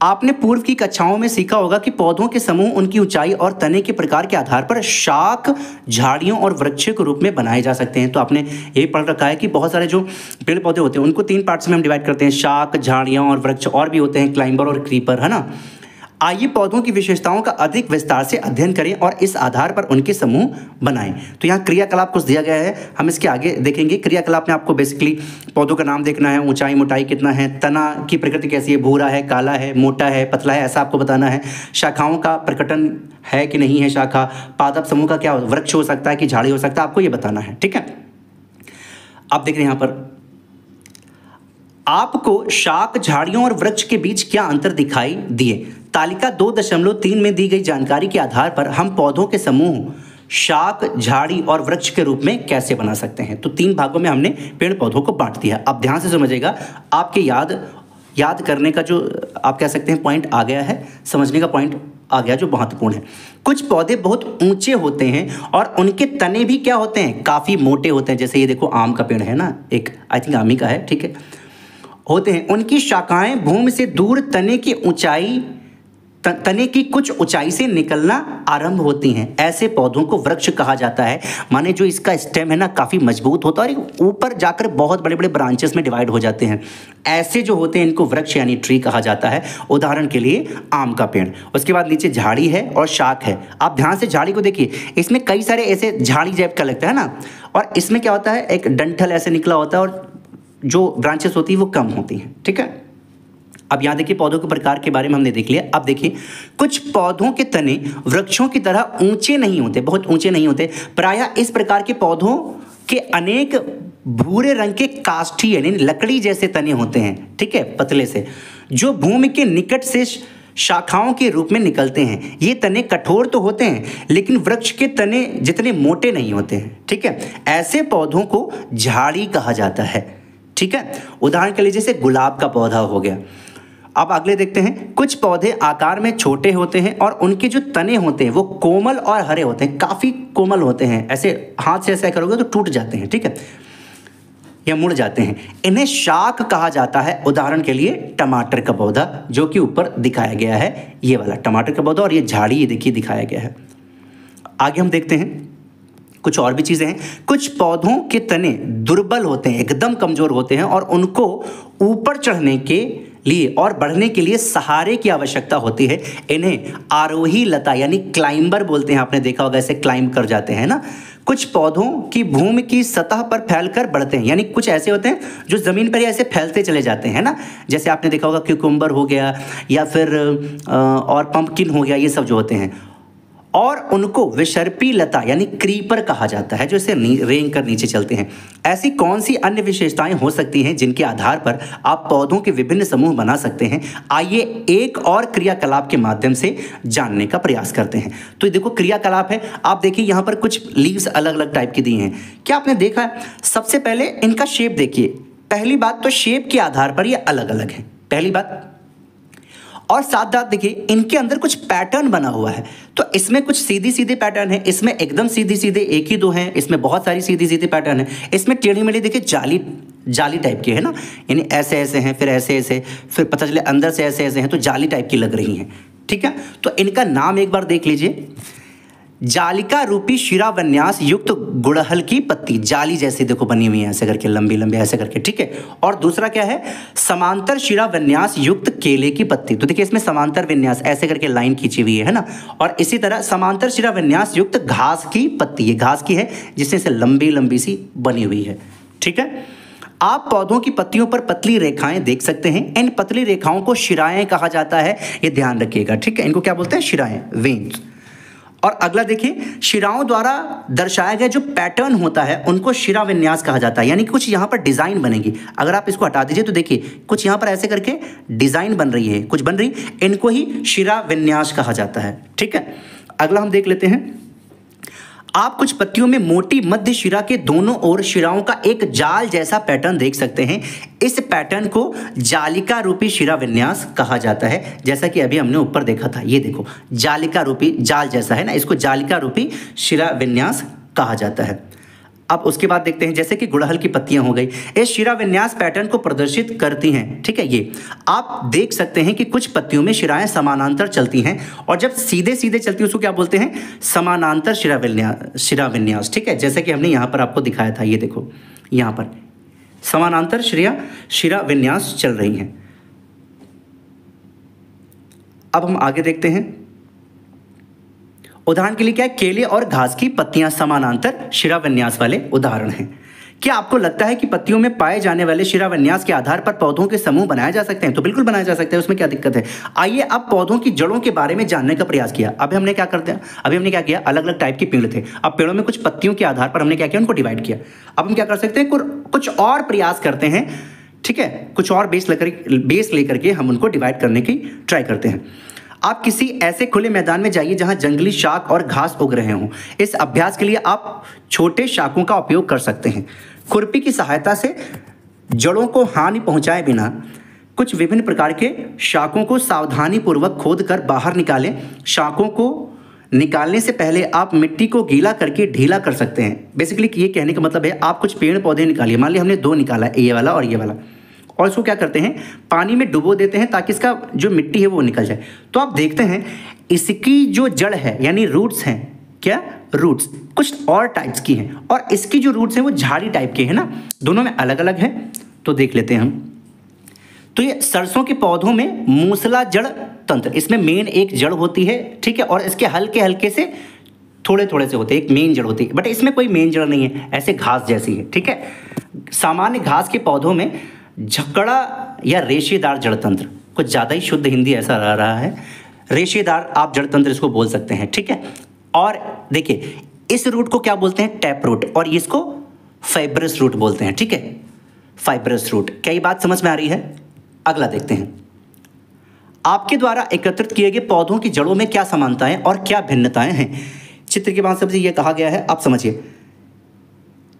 आपने पूर्व की कक्षाओं में सीखा होगा कि पौधों के समूह उनकी ऊंचाई और तने के प्रकार के आधार पर शाख, झाड़ियों और वृक्षों के रूप में बनाए जा सकते हैं। तो आपने ये पढ़ रखा है कि बहुत सारे जो पेड़ पौधे होते हैं उनको 3 पार्ट्स में हम डिवाइड करते हैं, शाख, झाड़ियाँ और वृक्ष, और भी होते हैं क्लाइंबर और क्रीपर, है ना। आइए पौधों की विशेषताओं का अधिक विस्तार से अध्ययन करें और इस आधार पर उनके समूह बनाएं। तो यहाँ क्रियाकलाप कुछ दिया गया है, हम इसके आगे देखेंगे। क्रियाकलाप में आपको बेसिकली पौधों का नाम देखना है, ऊंचाई मोटाई कितना है, तना की प्रकृति कैसी है, भूरा है, काला है, मोटा है, पतला है, ऐसा आपको बताना है। शाखाओं का प्रकटन है कि नहीं है शाखा, पादप समूह का क्या वृक्ष हो सकता है कि झाड़ी हो सकता है, आपको ये बताना है, ठीक है। आप देख रहे हैं यहाँ पर आपको शाख, झाड़ियों और वृक्ष के बीच क्या अंतर दिखाई दिए। तालिका 2.3 में दी गई जानकारी के आधार पर हम पौधों के समूह शाख, झाड़ी और वृक्ष के रूप में कैसे बना सकते हैं। तो 3 भागों में हमने पेड़ पौधों को बांट दिया। अब ध्यान से समझिएगा, आपके याद करने का जो आप कह सकते हैं पॉइंट आ गया है, समझने का पॉइंट आ गया जो महत्वपूर्ण है। कुछ पौधे बहुत ऊंचे होते हैं और उनके तने भी क्या होते हैं, काफ़ी मोटे होते हैं। जैसे ये देखो आम का पेड़ है ना, एक आई थिंक आमी का है, ठीक है, होते हैं। उनकी शाखाएं भूमि से दूर तने की ऊंचाई तने की कुछ ऊंचाई से निकलना आरंभ होती हैं, ऐसे पौधों को वृक्ष कहा जाता है। माने जो इसका स्टेम है ना काफ़ी मजबूत होता है और ऊपर जाकर बहुत बड़े बड़े ब्रांचेस में डिवाइड हो जाते हैं। ऐसे जो होते हैं इनको वृक्ष यानी ट्री कहा जाता है। उदाहरण के लिए आम का पेड़। उसके बाद नीचे झाड़ी है और शाख है। आप ध्यान से झाड़ी को देखिए, इसमें कई सारे ऐसे झाड़ी जैप का लगता है ना, और इसमें क्या होता है, एक डंठल ऐसे निकला होता है और जो ब्रांचेस होती है वो कम होती हैं। ठीक है, अब यहाँ देखिए पौधों के प्रकार के बारे में हमने देख लिया। अब देखिए कुछ पौधों के तने वृक्षों की तरह ऊंचे नहीं होते, बहुत ऊंचे नहीं होते। प्रायः इस प्रकार के पौधों के अनेक भूरे रंग के काष्ठी यानी लकड़ी जैसे तने होते हैं। ठीक है, पतले से, जो भूमि के निकट से शाखाओं के रूप में निकलते हैं। ये तने कठोर तो होते हैं लेकिन वृक्ष के तने जितने मोटे नहीं होते हैं। ठीक है, ऐसे पौधों को झाड़ी कहा जाता है। ठीक है, उदाहरण के लिए जैसे गुलाब का पौधा हो गया। अब अगले देखते हैं, कुछ पौधे आकार में छोटे होते हैं और उनके जो तने होते हैं वो कोमल और हरे होते हैं, काफ़ी कोमल होते हैं, ऐसे हाथ से ऐसा करोगे तो टूट जाते हैं। ठीक है, या मुड़ जाते हैं। इन्हें शाक कहा जाता है। उदाहरण के लिए टमाटर का पौधा जो कि ऊपर दिखाया गया है, ये वाला टमाटर का पौधा, और ये झाड़ी ये देखिए दिखाया गया है। आगे हम देखते हैं कुछ और भी चीज़ें हैं। कुछ पौधों के तने दुर्बल होते हैं, एकदम कमज़ोर होते हैं और उनको ऊपर चढ़ने के लिए और बढ़ने के लिए सहारे की आवश्यकता होती है। इन्हें आरोही लता यानी क्लाइंबर बोलते हैं। आपने देखा होगा ऐसे क्लाइंब कर जाते हैं ना। कुछ पौधों की भूमि की सतह पर फैलकर बढ़ते हैं, यानी कुछ ऐसे होते हैं जो ज़मीन पर ऐसे फैलते चले जाते हैं ना। जैसे आपने देखा होगा क्यूकम्बर हो गया या फिर और पंपकिन हो गया, ये सब जो होते हैं। और उनको विसर्पी लता यानी क्रीपर कहा जाता है, जो इसे रेंग कर नीचे चलते हैं। ऐसी कौन सी अन्य विशेषताएं हो सकती हैं जिनके आधार पर आप पौधों के विभिन्न समूह बना सकते हैं? आइए एक और क्रियाकलाप के माध्यम से जानने का प्रयास करते हैं। तो देखो क्रियाकलाप है, आप देखिए यहाँ पर कुछ लीव्स अलग अलग टाइप की दी हैं। क्या आपने देखा है? सबसे पहले इनका शेप देखिए। पहली बात तो शेप के आधार पर ये अलग अलग है, पहली बात। और साथ साथ देखिए इनके अंदर कुछ पैटर्न बना हुआ है। तो इसमें कुछ सीधी सीधे पैटर्न है, इसमें एकदम सीधी सीधे एक ही दो हैं, इसमें बहुत सारी सीधी सीधे पैटर्न है। इसमें टेढ़ी मेढ़ी देखिए जाली जाली टाइप की है ना, यानी ऐसे ऐसे हैं, फिर ऐसे ऐसे, फिर पता चले अंदर से ऐसे ऐसे हैं, तो जाली टाइप की लग रही हैं। ठीक है, तो इनका नाम एक बार देख लीजिए। जालिका रूपी शिराविन्यास युक्त गुड़हल की पत्ती, जाली जैसी देखो बनी हुई है ऐसे करके, लंबी लंबी ऐसे करके। ठीक है, और दूसरा क्या है? समांतर शिराविन्यास युक्त केले की पत्ती। तो देखिए इसमें समांतर विन्यास ऐसे करके लाइन खींची हुई है ना। और इसी तरह समांतर शिराविन्यास युक्त घास की पत्ती, ये घास की है जिससे से लंबी लंबी सी बनी हुई है। ठीक है, आप पौधों की पत्तियों पर पतली रेखाएं देख सकते हैं। इन पतली रेखाओं को शिराएं कहा जाता है, ये ध्यान रखिएगा। ठीक है, इनको क्या बोलते हैं? शिराएं, वेन्स। और अगला देखिए, शिराओं द्वारा दर्शाया गया जो पैटर्न होता है उनको शिरा विन्यास कहा जाता है, यानी कुछ यहाँ पर डिज़ाइन बनेगी। अगर आप इसको हटा दीजिए तो देखिए कुछ यहाँ पर ऐसे करके डिज़ाइन बन रही है, कुछ बन रही, इनको ही शिरा विन्यास कहा जाता है। ठीक है, अगला हम देख लेते हैं। आप कुछ पत्तियों में मोटी मध्य शिरा के दोनों ओर शिराओं का एक जाल जैसा पैटर्न देख सकते हैं। इस पैटर्न को जालिका रूपी शिरा विन्यास कहा जाता है, जैसा कि अभी हमने ऊपर देखा था। ये देखो जालिका रूपी जाल जैसा है ना, इसको जालिका रूपी शिरा विन्यास कहा जाता है। अब उसके बाद देखते हैं, जैसे कि गुड़हल की पत्तियां हो गई, इस शिरा विन्यास पैटर्न को प्रदर्शित करती हैं। ठीक है, ये आप देख सकते हैं कि कुछ पत्तियों में शिराएं समानांतर चलती हैं और जब सीधे सीधे चलती है उसको क्या बोलते हैं? समानांतर शिरा विन्यास। ठीक है, जैसे कि हमने यहाँ पर आपको दिखाया था, ये देखो यहाँ पर समानांतर शिरा विन्यास चल रही हैं। अब हम आगे देखते हैं। उदाहरण के लिए क्या है? केले और घास की पत्तियां समानांतर शिराविन्यास वाले उदाहरण हैं। क्या आपको लगता है कि पत्तियों में पाए जाने वाले शिराविन्यास के आधार पर पौधों के समूह बनाए जा सकते हैं? तो बिल्कुल बनाए जा सकते हैं, उसमें क्या दिक्कत है? आइए अब पौधों की जड़ों के बारे में जानने का प्रयास किया। अभी हमने क्या करते हैं, अभी हमने क्या किया, अलग अलग टाइप के पेड़ थे। अब पेड़ों में कुछ पत्तियों के आधार पर हमने क्या किया, उनको डिवाइड किया। अब हम क्या कर सकते हैं, कुछ और प्रयास करते हैं। ठीक है, कुछ और बेस लेकर के हम उनको डिवाइड करने की ट्राई करते हैं। आप किसी ऐसे खुले मैदान में जाइए जहां जंगली शाक और घास उग रहे हों। इस अभ्यास के लिए आप छोटे शाकों का उपयोग कर सकते हैं। खुरपी की सहायता से जड़ों को हानि पहुंचाए बिना कुछ विभिन्न प्रकार के शाकों को सावधानीपूर्वक खोद कर बाहर निकालें। शाकों को निकालने से पहले आप मिट्टी को गीला करके ढीला कर सकते हैं। बेसिकली ये कहने का मतलब है, आप कुछ पेड़ पौधे निकालिए, मान लिया हमने दो निकाला, ये वाला और ये वाला, और इसको क्या करते हैं, पानी में डुबो देते हैं ताकि इसका जो मिट्टी है वो निकल जाए। तो आप देखते हैं इसकी जो जड़ है यानी रूट्स हैं, क्या रूट्स कुछ और टाइप्स की हैं, और इसकी जो रूट्स हैं वो झाड़ी टाइप के हैं ना, दोनों में अलग अलग है। तो देख लेते हैं हम। तो ये सरसों के पौधों में मूसला जड़ तंत्र, इसमें मेन एक जड़ होती है, ठीक है, और इसके हल्के हल्के से थोड़े थोड़े से होते हैं, एक मेन जड़ होती है, बट इसमें कोई मेन जड़ नहीं है, ऐसे घास जैसी है, ठीक है। सामान्य घास के पौधों में झकड़ा या रेशेदार जड़ तंत्र, कुछ ज़्यादा ही शुद्ध हिंदी ऐसा रह रहा है, रेशेदार आप जड़ तंत्र इसको बोल सकते हैं, ठीक है। और देखिए इस रूट को क्या बोलते हैं, टैप रूट, और इसको फाइब्रस रूट बोलते हैं, ठीक है, फाइब्रस रूट। क्या ये बात समझ में आ रही है? अगला देखते हैं, आपके द्वारा एकत्रित किए गए पौधों की जड़ों में क्या समानताएं और क्या भिन्नताएं हैं। चित्र के बाद सबसे यह कहा गया है, आप समझिए।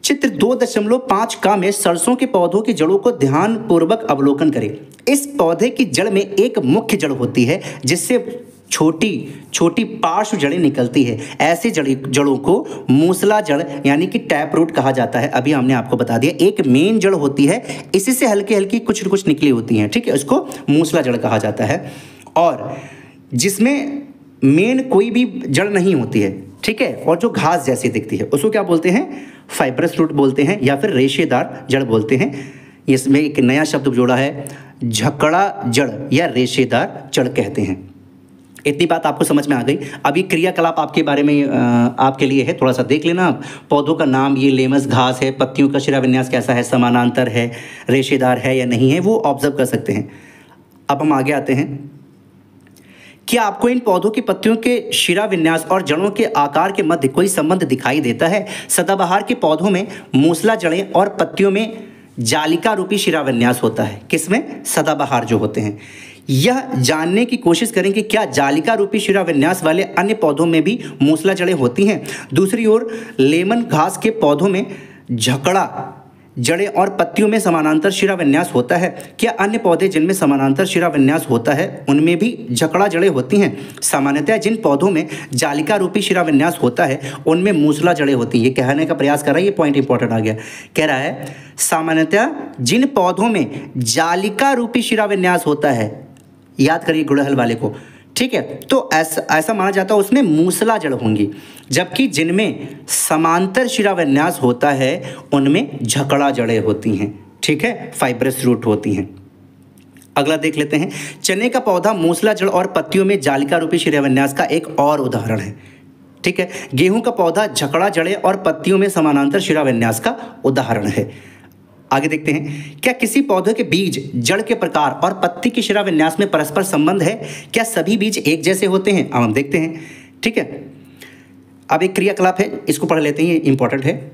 चित्र 2.5 का में सरसों के पौधों की जड़ों को ध्यानपूर्वक अवलोकन करें। इस पौधे की जड़ में एक मुख्य जड़ होती है जिससे छोटी छोटी पार्श्व जड़ें निकलती है। ऐसे जड़ों को मूसला जड़ यानी कि टैप रूट कहा जाता है। अभी हमने आपको बता दिया, एक मेन जड़ होती है, इसी से हल्की हल्की कुछ कुछ निकली होती हैं, ठीक है, उसको मूसला जड़ कहा जाता है। और जिसमें मेन कोई भी जड़ नहीं होती है, ठीक है, और जो घास जैसी दिखती है उसको क्या बोलते हैं, फाइब्रस रूट बोलते हैं या फिर रेशेदार जड़ बोलते हैं। इसमें एक नया शब्द जोड़ा है, झकड़ा जड़ या रेशेदार जड़ कहते हैं। इतनी बात आपको समझ में आ गई। अब ये क्रियाकलाप आपके बारे में आपके लिए है, थोड़ा सा देख लेना आप। पौधों का नाम, ये लेमस घास है, पत्तियों का शिरा विन्यास कैसा है, समानांतर है, रेशेदार है या नहीं है, वो ऑब्जर्व कर सकते हैं। अब हम आगे आते हैं। क्या आपको इन पौधों की पत्तियों के शिरा विन्यास और जड़ों के आकार के मध्य कोई संबंध दिखाई देता है? सदाबहार के पौधों में मूसला जड़ें और पत्तियों में जालिका रूपी शिरा विन्यास होता है। किसमें? सदाबहार जो होते हैं। यह जानने की कोशिश करें कि क्या जालिका रूपी शिरा विन्यास वाले अन्य पौधों में भी मूसला जड़ें होती हैं। दूसरी ओर लेमन घास के पौधों में झकड़ा जड़ें और पत्तियों में समानांतर शिरा विन्यास होता है। क्या अन्य पौधे जिनमें समानांतर शिरा विन्यास होता है उनमें भी झकड़ा जड़ें होती हैं? सामान्यतः जिन पौधों में जालिका रूपी शिरा विन्यास होता है उनमें मूसला जड़ें होती हैं। ये कहने का प्रयास कर रहा है, ये पॉइंट इंपॉर्टेंट आ गया। कह रहा है सामान्यतः जिन पौधों में जालिका रूपी शिरा विन्यास होता है, याद करिए गुड़हल वाले को, ठीक है, तो ऐसा माना जाता है उसमें मूसला जड़ होंगी, जबकि जिनमें समांतर शिरा विन्यास होता है उनमें झकड़ा जड़ें होती हैं, ठीक है, फाइब्रस रूट होती हैं। अगला देख लेते हैं। चने का पौधा मूसला जड़ और पत्तियों में जालिका रूपी शिरा विन्यास का एक और उदाहरण है, ठीक है। गेहूं का पौधा झकड़ा जड़ें और पत्तियों में समानांतर शिरा विन्यास का उदाहरण है। आगे देखते हैं। क्या किसी पौधे के बीज, जड़ के प्रकार और पत्ती की शिरा विन्यास में परस्पर संबंध है? क्या सभी बीज एक जैसे होते हैं? अब हम देखते हैं, ठीक है। अब एक क्रियाकलाप है, इसको पढ़ लेते हैं, ये इंपॉर्टेंट है।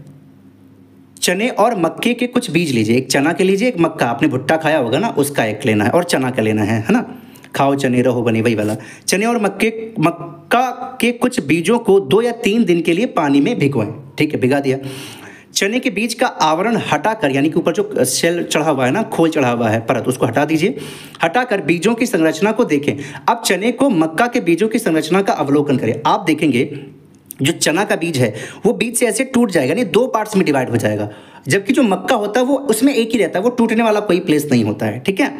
चने और मक्के के कुछ बीज लीजिए, एक चना के लीजिए, एक मक्का, आपने भुट्टा खाया होगा ना, उसका एक लेना है, और चना का लेना है ना, खाओ चने रहो बने, वही वाला। चने और मक्का के कुछ बीजों को 2 या 3 दिन के लिए पानी में भिगोएं, ठीक है, भिगा दिया। चने के बीज का आवरण हटाकर, यानी कि ऊपर जो शेल चढ़ा हुआ है ना, खोल चढ़ा हुआ है परत, उसको हटा दीजिए। हटाकर बीजों की संरचना को देखें। अब चने को मक्का के बीजों की संरचना का अवलोकन करें। आप देखेंगे जो चना का बीज है वो बीज से ऐसे टूट जाएगा, नहीं 2 पार्ट्स में डिवाइड हो जाएगा, जबकि जो मक्का होता है वो उसमें एक ही रहता है, वो टूटने वाला कोई प्लेस नहीं होता है, ठीक है।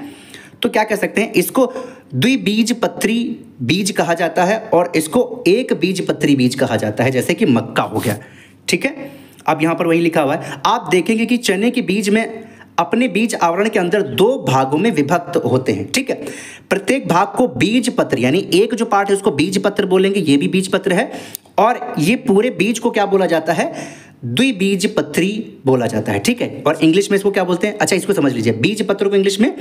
तो क्या कह सकते हैं, इसको द्विबीजपत्री बीज कहा जाता है और इसको एक बीजपत्री बीज कहा जाता है, जैसे कि मक्का हो गया, ठीक है। अब यहाँ पर वही लिखा हुआ है, आप देखेंगे कि चने के बीज में अपने बीज आवरण के अंदर 2 भागों में विभक्त होते हैं, ठीक है। प्रत्येक भाग को बीज पत्र, यानी एक जो पार्ट है उसको बीज पत्र बोलेंगे, ये भी बीज पत्र है, और ये पूरे बीज को क्या बोला जाता है, द्विबीजपत्री बोला जाता है, ठीक है। और इंग्लिश में इसको क्या बोलते हैं, अच्छा इसको समझ लीजिए, बीज पत्र को इंग्लिश में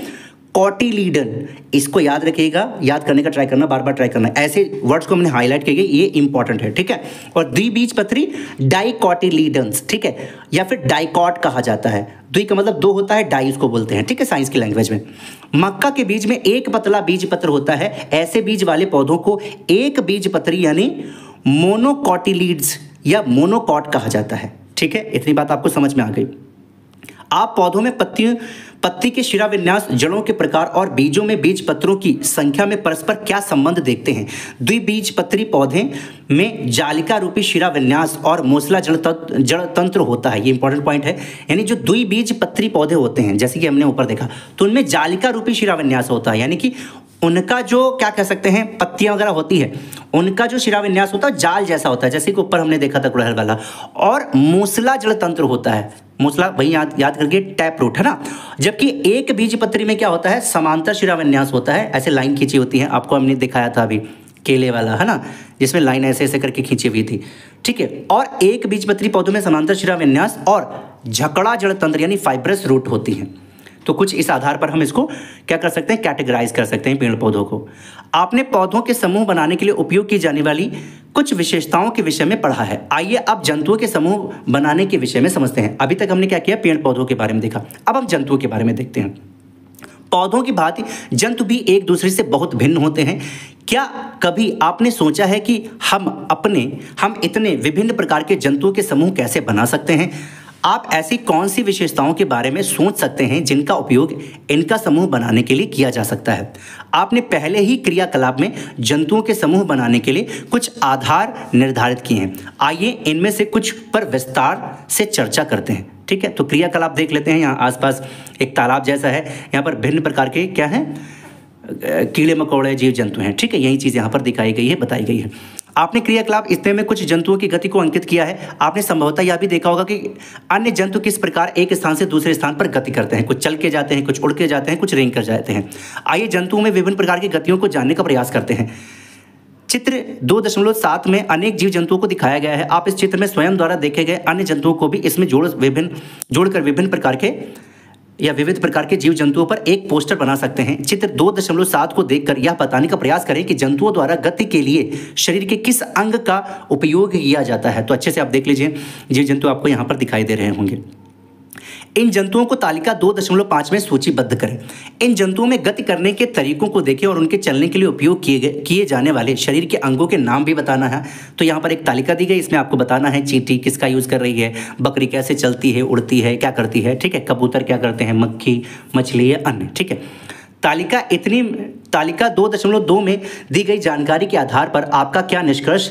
कॉटिलीडन, इसको याद रखिएगा, याद करने का ट्राई करना, बार बार ट्राई करना, ऐसे वर्ड्स को हमने हाईलाइट किए, ये इंपॉर्टेंट है, ठीक है। और द्विबीजपत्री डाइकॉटिलीडन्स, ठीक है, या फिर डाइकॉट कहा जाता है। द्वि का मतलब 2 होता है, डाई उसको बोलते हैं, ठीक है, साइंस की लैंग्वेज में। मक्का के बीज में एक पतला बीज पत्र होता है। ऐसे बीज वाले पौधों को एक बीजपत्री यानी मोनोकॉटिलीड्स या मोनोकॉट कहा जाता है, ठीक है। इतनी बात आपको समझ में आ गई। आप पौधों में पत्ती के शिरा विन्यास, जड़ों के प्रकार और बीजों में बीज पत्रों की संख्या में परस्पर क्या संबंध देखते हैं? द्विबीजपत्री पौधे में जालिका रूपी शिरा विन्यास और मूसला जड़ तंत्र होता है। ये इंपॉर्टेंट पॉइंट है। यानी जो द्विबीजपत्री पौधे होते हैं, जैसे कि हमने ऊपर देखा, तो उनमें जालिका रूपी शिरा विन्यास होता है, यानी कि उनका जो क्या कह सकते हैं पत्तियां वगैरह होती है, उनका जो शिरा विन्यास होता है जाल जैसा होता है, जैसे कि ऊपर हमने देखा था गुड़हल वाला। और मूसला जड़ तंत्र होता है, मूसला वही याद करके टैप रूट है ना। जबकि एक बीजपत्री में क्या होता है, समांतर शिरा विन्यास होता है, ऐसे लाइन खींची होती है, आपको हमने दिखाया था अभी केले वाला है ना, जिसमें लाइन ऐसे ऐसे करके खींची हुई थी, ठीक है। और एक बीजपत्री पौधों में समांतर शिरा विन्यास और झकड़ा जड़ तंत्र यानी फाइब्रस रूट होती है। तो कुछ इस आधार पर हम इसको क्या कर सकते हैं, कैटेगराइज कर सकते हैं पेड़ पौधों को। आपने पौधों के समूह बनाने के लिए उपयोग की जाने वाली कुछ विशेषताओं के विषय में पढ़ा है। आइए अब जंतुओं के समूह बनाने के विषय में समझते हैं। अभी तक हमने क्या किया, पेड़ पौधों के बारे में देखा, अब हम जंतुओं के बारे में देखते हैं। पौधों की भांति जंतु भी एक दूसरे से बहुत भिन्न होते हैं। क्या कभी आपने सोचा है कि हम इतने विभिन्न प्रकार के जंतुओं के समूह कैसे बना सकते हैं? आप ऐसी कौन सी विशेषताओं के बारे में सोच सकते हैं जिनका उपयोग इनका समूह बनाने के लिए किया जा सकता है? आपने पहले ही क्रियाकलाप में जंतुओं के समूह बनाने के लिए कुछ आधार निर्धारित किए हैं। आइए इनमें से कुछ पर विस्तार से चर्चा करते हैं, ठीक है। तो क्रियाकलाप देख लेते हैं। यहाँ आसपास एक तालाब जैसा है, यहाँ पर भिन्न प्रकार के क्या है, कीड़े मकोड़े जीव जंतु हैं, ठीक है। यही चीज़ यहाँ पर दिखाई गई है, बताई गई है। आपने क्रियाकलाप इतने में कुछ जंतुओं की गति को अंकित किया है। आपने संभवतः यह भी देखा होगा कि अन्य जंतु किस प्रकार एक स्थान से दूसरे स्थान पर गति करते हैं। कुछ चल के जाते हैं, कुछ उड़ के जाते हैं, कुछ रेंग कर जाते हैं। आइए जंतुओं में विभिन्न प्रकार की गतियों को जानने का प्रयास करते हैं। चित्र 2.7 में अनेक जीव जंतुओं को दिखाया गया है। आप इस चित्र में स्वयं द्वारा देखे गए अन्य जंतुओं को भी इसमें जोड़कर विभिन्न प्रकार के या विविध प्रकार के जीव जंतुओं पर एक पोस्टर बना सकते हैं। चित्र 2.7 को देखकर यह बताने का प्रयास करें कि जंतुओं द्वारा गति के लिए शरीर के किस अंग का उपयोग किया जाता है। तो अच्छे से आप देख लीजिए, जीव जंतु आपको यहाँ पर दिखाई दे रहे होंगे। इन जंतुओं को तालिका 2.5 में सूचीबद्ध करें। इन जंतुओं में गति करने के तरीकों को देखें और उनके चलने के लिए उपयोग किए जाने वाले शरीर के अंगों के नाम भी बताना है। तो यहाँ पर एक तालिका दी गई, इसमें आपको बताना है चींटी किसका यूज़ कर रही है, बकरी कैसे चलती है, उड़ती है, क्या करती है, ठीक है, कबूतर क्या करते हैं, मक्खी, मछली या अन्य, ठीक है। तालिका 2.2 में दी गई जानकारी के आधार पर आपका क्या निष्कर्ष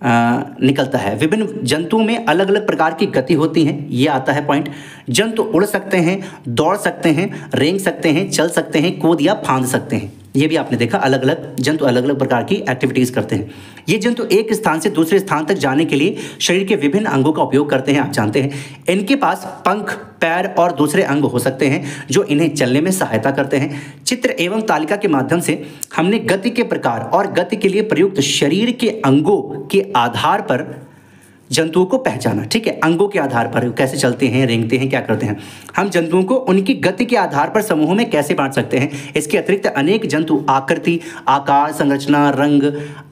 निकलता है? विभिन्न जंतुओं में अलग अलग प्रकार की गति होती है, ये आता है पॉइंट। जंतु उड़ सकते हैं, दौड़ सकते हैं, रेंग सकते हैं, चल सकते हैं, कूद या फांद सकते हैं। ये भी आपने देखा, अलग अलग जंतु अलग अलग प्रकार की एक्टिविटीज़ करते हैं। ये जंतु एक स्थान से दूसरे स्थान तक जाने के लिए शरीर के विभिन्न अंगों का उपयोग करते हैं, आप जानते हैं। इनके पास पंख, पैर और दूसरे अंग हो सकते हैं जो इन्हें चलने में सहायता करते हैं। चित्र एवं तालिका के माध्यम से हमने गति के प्रकार और गति के लिए प्रयुक्त शरीर के अंगों के आधार पर जंतुओं को पहचाना, ठीक है। अंगों के आधार पर कैसे चलते हैं, रेंगते हैं, क्या करते हैं। हम जंतुओं को उनकी गति के आधार पर समूहों में कैसे बांट सकते हैं? इसके अतिरिक्त अनेक जंतु आकृति, आकार, संरचना, रंग,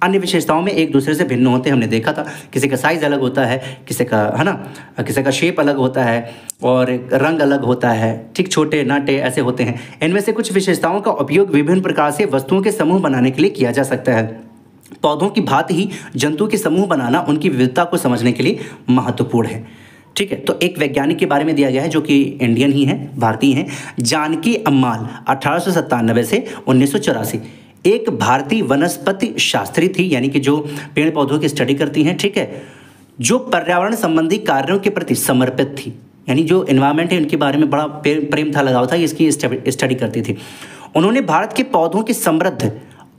अन्य विशेषताओं में एक दूसरे से भिन्न होते हैं। हमने देखा था, किसी का साइज अलग होता है, किसी का है ना, किसी का शेप अलग होता है और रंग अलग होता है, ठीक, छोटे नाटे ऐसे होते हैं। इनमें से कुछ विशेषताओं का उपयोग विभिन्न प्रकार से वस्तुओं के समूह बनाने के लिए किया जा सकता है। पौधों की भांति ही जंतुओं के समूह बनाना उनकी विविधता को समझने के लिए महत्वपूर्ण है, ठीक है। तो एक वैज्ञानिक के बारे में दिया गया है जो कि इंडियन ही है, भारतीय हैं, जानकी अम्माल, 1897 से 1984। एक भारतीय वनस्पति शास्त्री थी, यानी कि जो पेड़ पौधों की स्टडी करती हैं, ठीक है, जो पर्यावरण संबंधी कार्यों के प्रति समर्पित थी। यानी जो एनवायरनमेंट है उनके बारे में बड़ा प्रेम था, लगाव था, इसकी स्टडी करती थी। उन्होंने भारत के पौधों की समृद्ध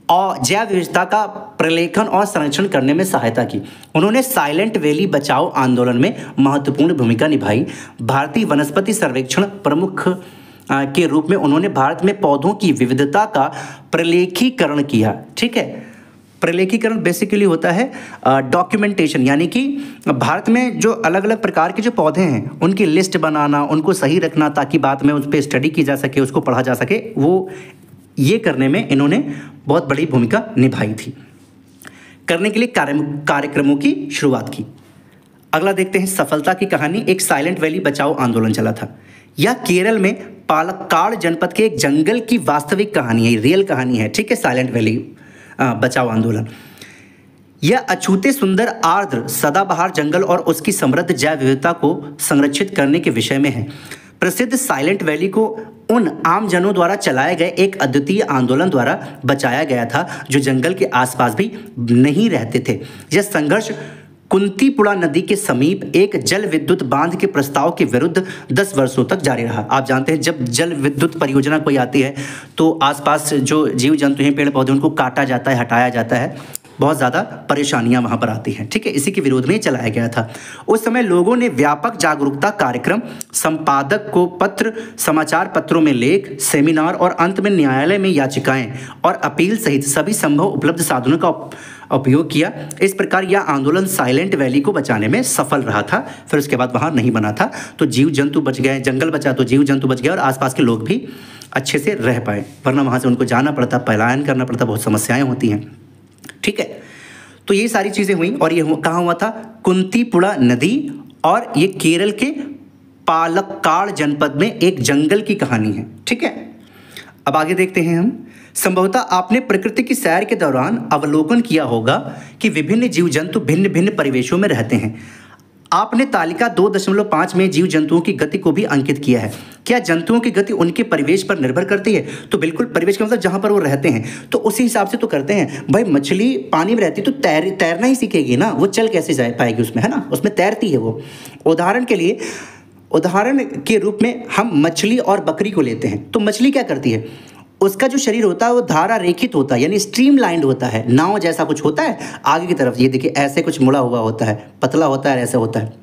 और जैव विविधता का प्रलेखन और संरक्षण करने में सहायता की। उन्होंने साइलेंट वैली बचाओ आंदोलन में महत्वपूर्ण भूमिका निभाई। भारतीय वनस्पति सर्वेक्षण प्रमुख के रूप में उन्होंने भारत में पौधों की विविधता का प्रलेखीकरण किया, ठीक है। प्रलेखीकरण बेसिकली होता है डॉक्यूमेंटेशन, यानी कि भारत में जो अलग अलग प्रकार के जो पौधे हैं उनकी लिस्ट बनाना, उनको सही रखना ताकि बाद में उस पर स्टडी की जा सके, उसको पढ़ा जा सके। वो ये करने में इन्होंने बहुत बड़ी भूमिका निभाई थी। करने के लिए कार्यक्रमों की शुरुआत की। अगला देखते हैं, सफलता की कहानी। एक साइलेंट वैली बचाओ आंदोलन चला था। यह केरल में पालक्काड़ जनपद के एक जंगल की वास्तविक कहानी है, रियल कहानी है, ठीक है। साइलेंट वैली बचाओ आंदोलन, यह अछूते सुंदर आर्द्र सदाबहार जंगल और उसकी समृद्ध जैव विविधता को संरक्षित करने के विषय में है। प्रसिद्ध साइलेंट वैली को उन आमजनों द्वारा चलाए गए एक अद्वितीय आंदोलन द्वारा बचाया गया था जो जंगल के आसपास भी नहीं रहते थे। यह संघर्ष कुंतीपुड़ा नदी के समीप एक जल विद्युत बांध के प्रस्ताव के विरुद्ध 10 वर्षों तक जारी रहा। आप जानते हैं जब जल विद्युत परियोजना कोई आती है तो आसपास जो जीव जंतु हैं, पेड़ पौधे, उनको काटा जाता है, हटाया जाता है, बहुत ज़्यादा परेशानियां वहां पर आती हैं। ठीक है, इसी के विरोध में ये चलाया गया था। उस समय लोगों ने व्यापक जागरूकता कार्यक्रम, संपादक को पत्र, समाचार पत्रों में लेख, सेमिनार और अंत में न्यायालय में याचिकाएं और अपील सहित सभी संभव उपलब्ध साधनों का उपयोग किया। इस प्रकार यह आंदोलन साइलेंट वैली को बचाने में सफल रहा था। फिर उसके बाद वहाँ नहीं बना था तो जीव जंतु बच गए, जंगल बचा तो जीव जंतु बच गए और आसपास के लोग भी अच्छे से रह पाए, वरना वहाँ से उनको जाना पड़ता, पलायन करना पड़ता, बहुत समस्याएं होती हैं। ठीक है, तो ये सारी चीज़ें हुई और ये कहाँ हुआ था? कुंतीपुड़ा नदी, और ये केरल के पालक्काड़ जनपद में एक जंगल की कहानी है। ठीक है, अब आगे देखते हैं हम। संभवतः आपने प्रकृति की सैर के दौरान अवलोकन किया होगा कि विभिन्न जीव जंतु भिन्न भिन्न परिवेशों में रहते हैं। आपने तालिका 2.5 में जीव जंतुओं की गति को भी अंकित किया है। क्या जंतुओं की गति उनके परिवेश पर निर्भर करती है? तो बिल्कुल, परिवेश का मतलब जहाँ पर वो रहते हैं तो उसी हिसाब से तो करते हैं। भाई मछली पानी में रहती तो तैरना ही सीखेगी ना, वो चल कैसे जा पाएगी उसमें, है ना, उसमें तैरती है वो। उदाहरण के रूप में हम मछली और बकरी को लेते हैं तो मछली क्या करती है? उसका जो शरीर होता है वो धारा रेखित होता है, यानी स्ट्रीमलाइंड होता है, नाव जैसा कुछ होता है आगे की तरफ। ये देखिए ऐसे कुछ मुड़ा हुआ होता है, पतला होता है, ऐसा होता है।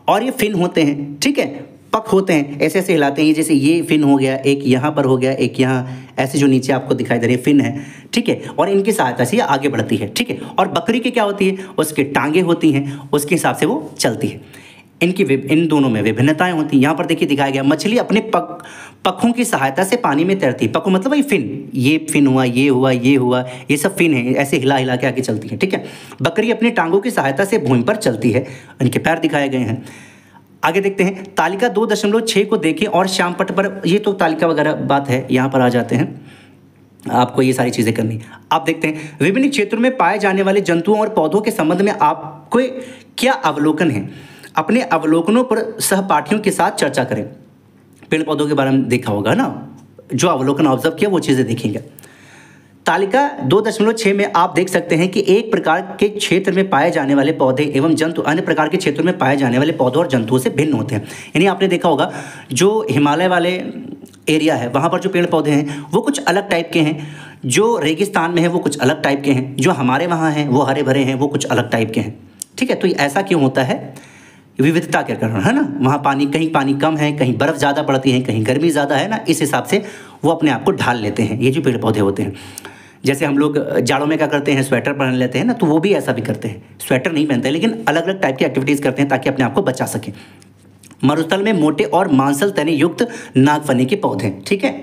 और ये फिन होते हैं, ठीक है, पक होते हैं, ऐसे ऐसे हिलाते हैं। जैसे ये फिन हो गया, एक यहाँ पर हो गया, एक यहाँ, ऐसे जो नीचे आपको दिखाई दे रही है फिन है। ठीक है, और इनकी सहायता से ये आगे बढ़ती है। ठीक है, और बकरी की क्या होती है? उसकी टांगे होती हैं, उसके हिसाब से वो चलती है। इन दोनों में विभिन्नताएं होती हैं। यहाँ पर देखिए दिखाया गया, मछली अपने पखों की सहायता से पानी में तैरती है। पखों मतलब वही फिन, ये फिन हुआ, ये हुआ, ये हुआ, ये सब फिन है, ऐसे हिला हिला के आगे चलती है। ठीक है, बकरी अपनी टांगों की सहायता से भूमि पर चलती है, इनके पैर दिखाए गए हैं। आगे देखते हैं, तालिका 2.6 को देखें और श्याम पट पर, ये तो तालिका वगैरह बात है, यहाँ पर आ जाते हैं, आपको ये सारी चीज़ें करनी। आप देखते हैं, विभिन्न क्षेत्रों में पाए जाने वाले जंतुओं और पौधों के संबंध में आपको क्या अवलोकन है? अपने अवलोकनों पर सहपाठियों के साथ चर्चा करें। पेड़ पौधों के बारे में देखा होगा ना, जो अवलोकन ऑब्जर्व किया वो चीज़ें देखेंगे। तालिका 2.6 में आप देख सकते हैं कि एक प्रकार के क्षेत्र में पाए जाने वाले पौधे एवं जंतु अन्य प्रकार के क्षेत्रों में पाए जाने वाले पौधों और जंतुओं से भिन्न होते हैं। यानी आपने देखा होगा जो हिमालय वाले एरिया है वहाँ पर जो पेड़ पौधे हैं वो कुछ अलग टाइप के हैं, जो रेगिस्तान में है वो कुछ अलग टाइप के हैं, जो हमारे वहाँ हैं वो हरे भरे हैं, वो कुछ अलग टाइप के हैं। ठीक है, तो ऐसा क्यों होता है? विविधता के कारण, है ना। वहाँ पानी, कहीं पानी कम है, कहीं बर्फ़ ज़्यादा पड़ती है, कहीं गर्मी ज़्यादा है ना, इस हिसाब से वो अपने आप को ढाल लेते हैं, ये जो पेड़ पौधे होते हैं। जैसे हम लोग जाड़ों में क्या करते हैं, स्वेटर पहन लेते हैं ना, तो वो भी ऐसा भी करते हैं, स्वेटर नहीं पहनते लेकिन अलग अलग टाइप की एक्टिविटीज़ करते हैं ताकि अपने आप को बचा सकें। मरुस्थल में मोटे और मांसल तने युक्त नागफनी के पौधे। ठीक है,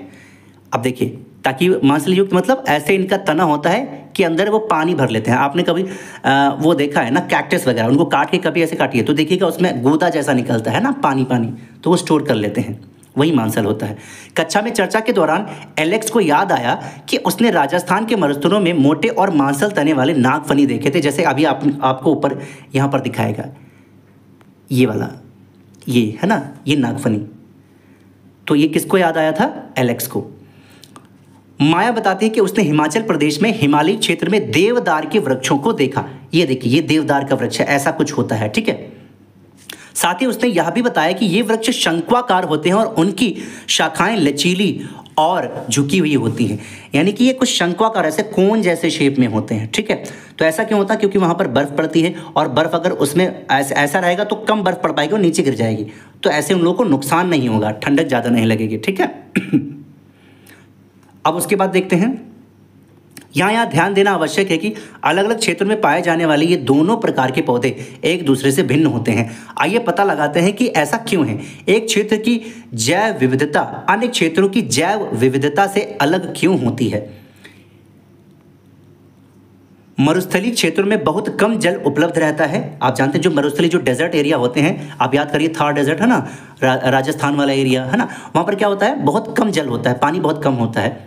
अब देखिए, ताकि मांसल युक्त मतलब ऐसे इनका तना होता है कि अंदर वो पानी भर लेते हैं। आपने कभी वो देखा है ना, कैक्टस वगैरह, उनको काट के कभी ऐसे काटिए तो देखिएगा उसमें गोदा जैसा निकलता है ना, पानी पानी, तो वो स्टोर कर लेते हैं, वही मांसल होता है। कक्षा में चर्चा के दौरान एलेक्स को याद आया कि उसने राजस्थान के मरुस्थलों में मोटे और मांसल तने वाले नागफनी देखे थे, जैसे अभी आपको ऊपर यहाँ पर दिखाएगा, ये वाला, ये है ना, ये नागफनी। तो ये किसको याद आया था? एलेक्स को। माया बताती है कि उसने हिमाचल प्रदेश में हिमालयी क्षेत्र में देवदार के वृक्षों को देखा। ये देखिए, ये देवदार का वृक्ष है, ऐसा कुछ होता है। ठीक है, साथ ही उसने यह भी बताया कि ये वृक्ष शंक्वाकार होते हैं और उनकी शाखाएं लचीली और झुकी हुई होती हैं, यानी कि ये कुछ शंक्वाकार, ऐसे कोन जैसे शेप में होते हैं। ठीक है, तो ऐसा क्यों होता है? क्योंकि वहाँ पर बर्फ़ पड़ती है और बर्फ़ अगर उसमें ऐसा रहेगा तो कम बर्फ़ पड़ पाएगी और नीचे गिर जाएगी, तो ऐसे उन लोगों को नुकसान नहीं होगा, ठंडक ज़्यादा नहीं लगेगी। ठीक है, अब उसके बाद देखते हैं, यहाँ ध्यान देना आवश्यक है कि अलग अलग क्षेत्रों में पाए जाने वाले ये दोनों प्रकार के पौधे एक दूसरे से भिन्न होते हैं। आइए पता लगाते हैं कि ऐसा क्यों है। एक क्षेत्र की जैव विविधता अन्य क्षेत्रों की जैव विविधता से अलग क्यों होती है? मरुस्थलीय क्षेत्रों में बहुत कम जल उपलब्ध रहता है। आप जानते हैं जो मरुस्थलीय जो डेजर्ट एरिया होते हैं, आप याद करिए थार डेजर्ट है ना, राजस्थान वाला एरिया है ना, वहाँ पर क्या होता है? बहुत कम जल होता है, पानी बहुत कम होता है।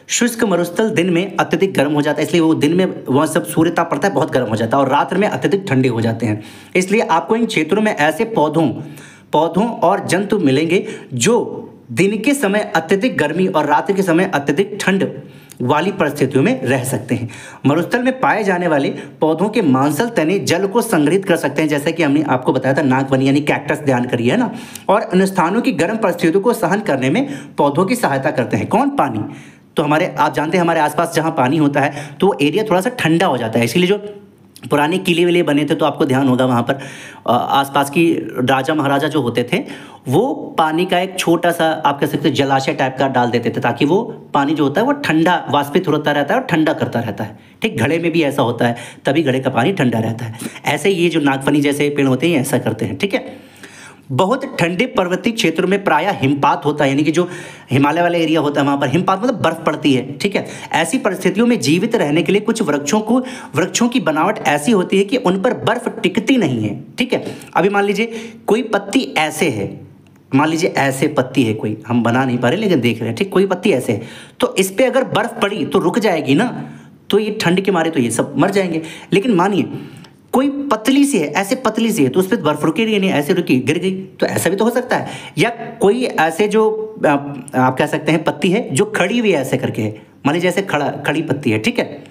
शुष्क मरुस्थल दिन में अत्यधिक गर्म हो जाता है, इसलिए वो दिन में वहाँ सब सूर्य ताप पड़ता है, बहुत गर्म हो जाता है, और रात में अत्यधिक ठंडे हो जाते हैं। इसलिए आपको इन क्षेत्रों में ऐसे पौधों और जंतु मिलेंगे जो दिन के समय अत्यधिक गर्मी और रात के समय अत्यधिक ठंड वाली परिस्थितियों में रह सकते हैं। मरुस्थल में पाए जाने वाले पौधों के मांसल तने जल को संग्रहित कर सकते हैं, जैसे कि हमने आपको बताया था नागफनी यानी कैक्टस, ध्यान करिए, है ना। और इन स्थानों की गर्म परिस्थितियों को सहन करने में पौधों की सहायता करते हैं। कौन? पानी। तो हमारे, आप जानते हैं हमारे आसपास जहाँ पानी होता है तो वो एरिया थोड़ा सा ठंडा हो जाता है, इसीलिए जो पुराने किले विले बने थे तो आपको ध्यान होगा वहाँ पर आसपास की राजा महाराजा जो होते थे वो पानी का एक छोटा सा, आप कह सकते हैं जलाशय टाइप का डाल देते थे, ताकि वो पानी जो होता है वो ठंडा वाष्पित होता रहता है और ठंडा करता रहता है। ठीक, घड़े में भी ऐसा होता है, तभी घड़े का पानी ठंडा रहता है। ऐसे ये जो नागफनी जैसे पेड़ होते हैं ऐसा करते हैं। ठीक है, बहुत ठंडे पर्वतीय क्षेत्रों में प्रायः हिमपात होता है, यानी कि जो हिमालय वाला एरिया होता है वहाँ पर हिमपात मतलब बर्फ पड़ती है। ठीक है, ऐसी परिस्थितियों में जीवित रहने के लिए कुछ वृक्षों की बनावट ऐसी होती है कि उन पर बर्फ टिकती नहीं है। ठीक है, अभी मान लीजिए कोई पत्ती ऐसे है, मान लीजिए ऐसे पत्ती है कोई, हम बना नहीं पा रहे लेकिन देख रहे हैं। ठीक, कोई पत्ती ऐसे है तो इस पर अगर बर्फ पड़ी तो रुक जाएगी ना, तो ये ठंड के मारे तो ये सब मर जाएंगे। लेकिन मानिए कोई पतली सी है, ऐसे पतली सी है तो उस पर बर्फ रुकी नहीं, ऐसे रुकी गिर गई, तो ऐसा भी तो हो सकता है। या कोई ऐसे जो आप कह सकते हैं पत्ती है जो खड़ी हुई है ऐसे करके है, मान लीजिए जैसे खड़ी पत्ती है। ठीक है,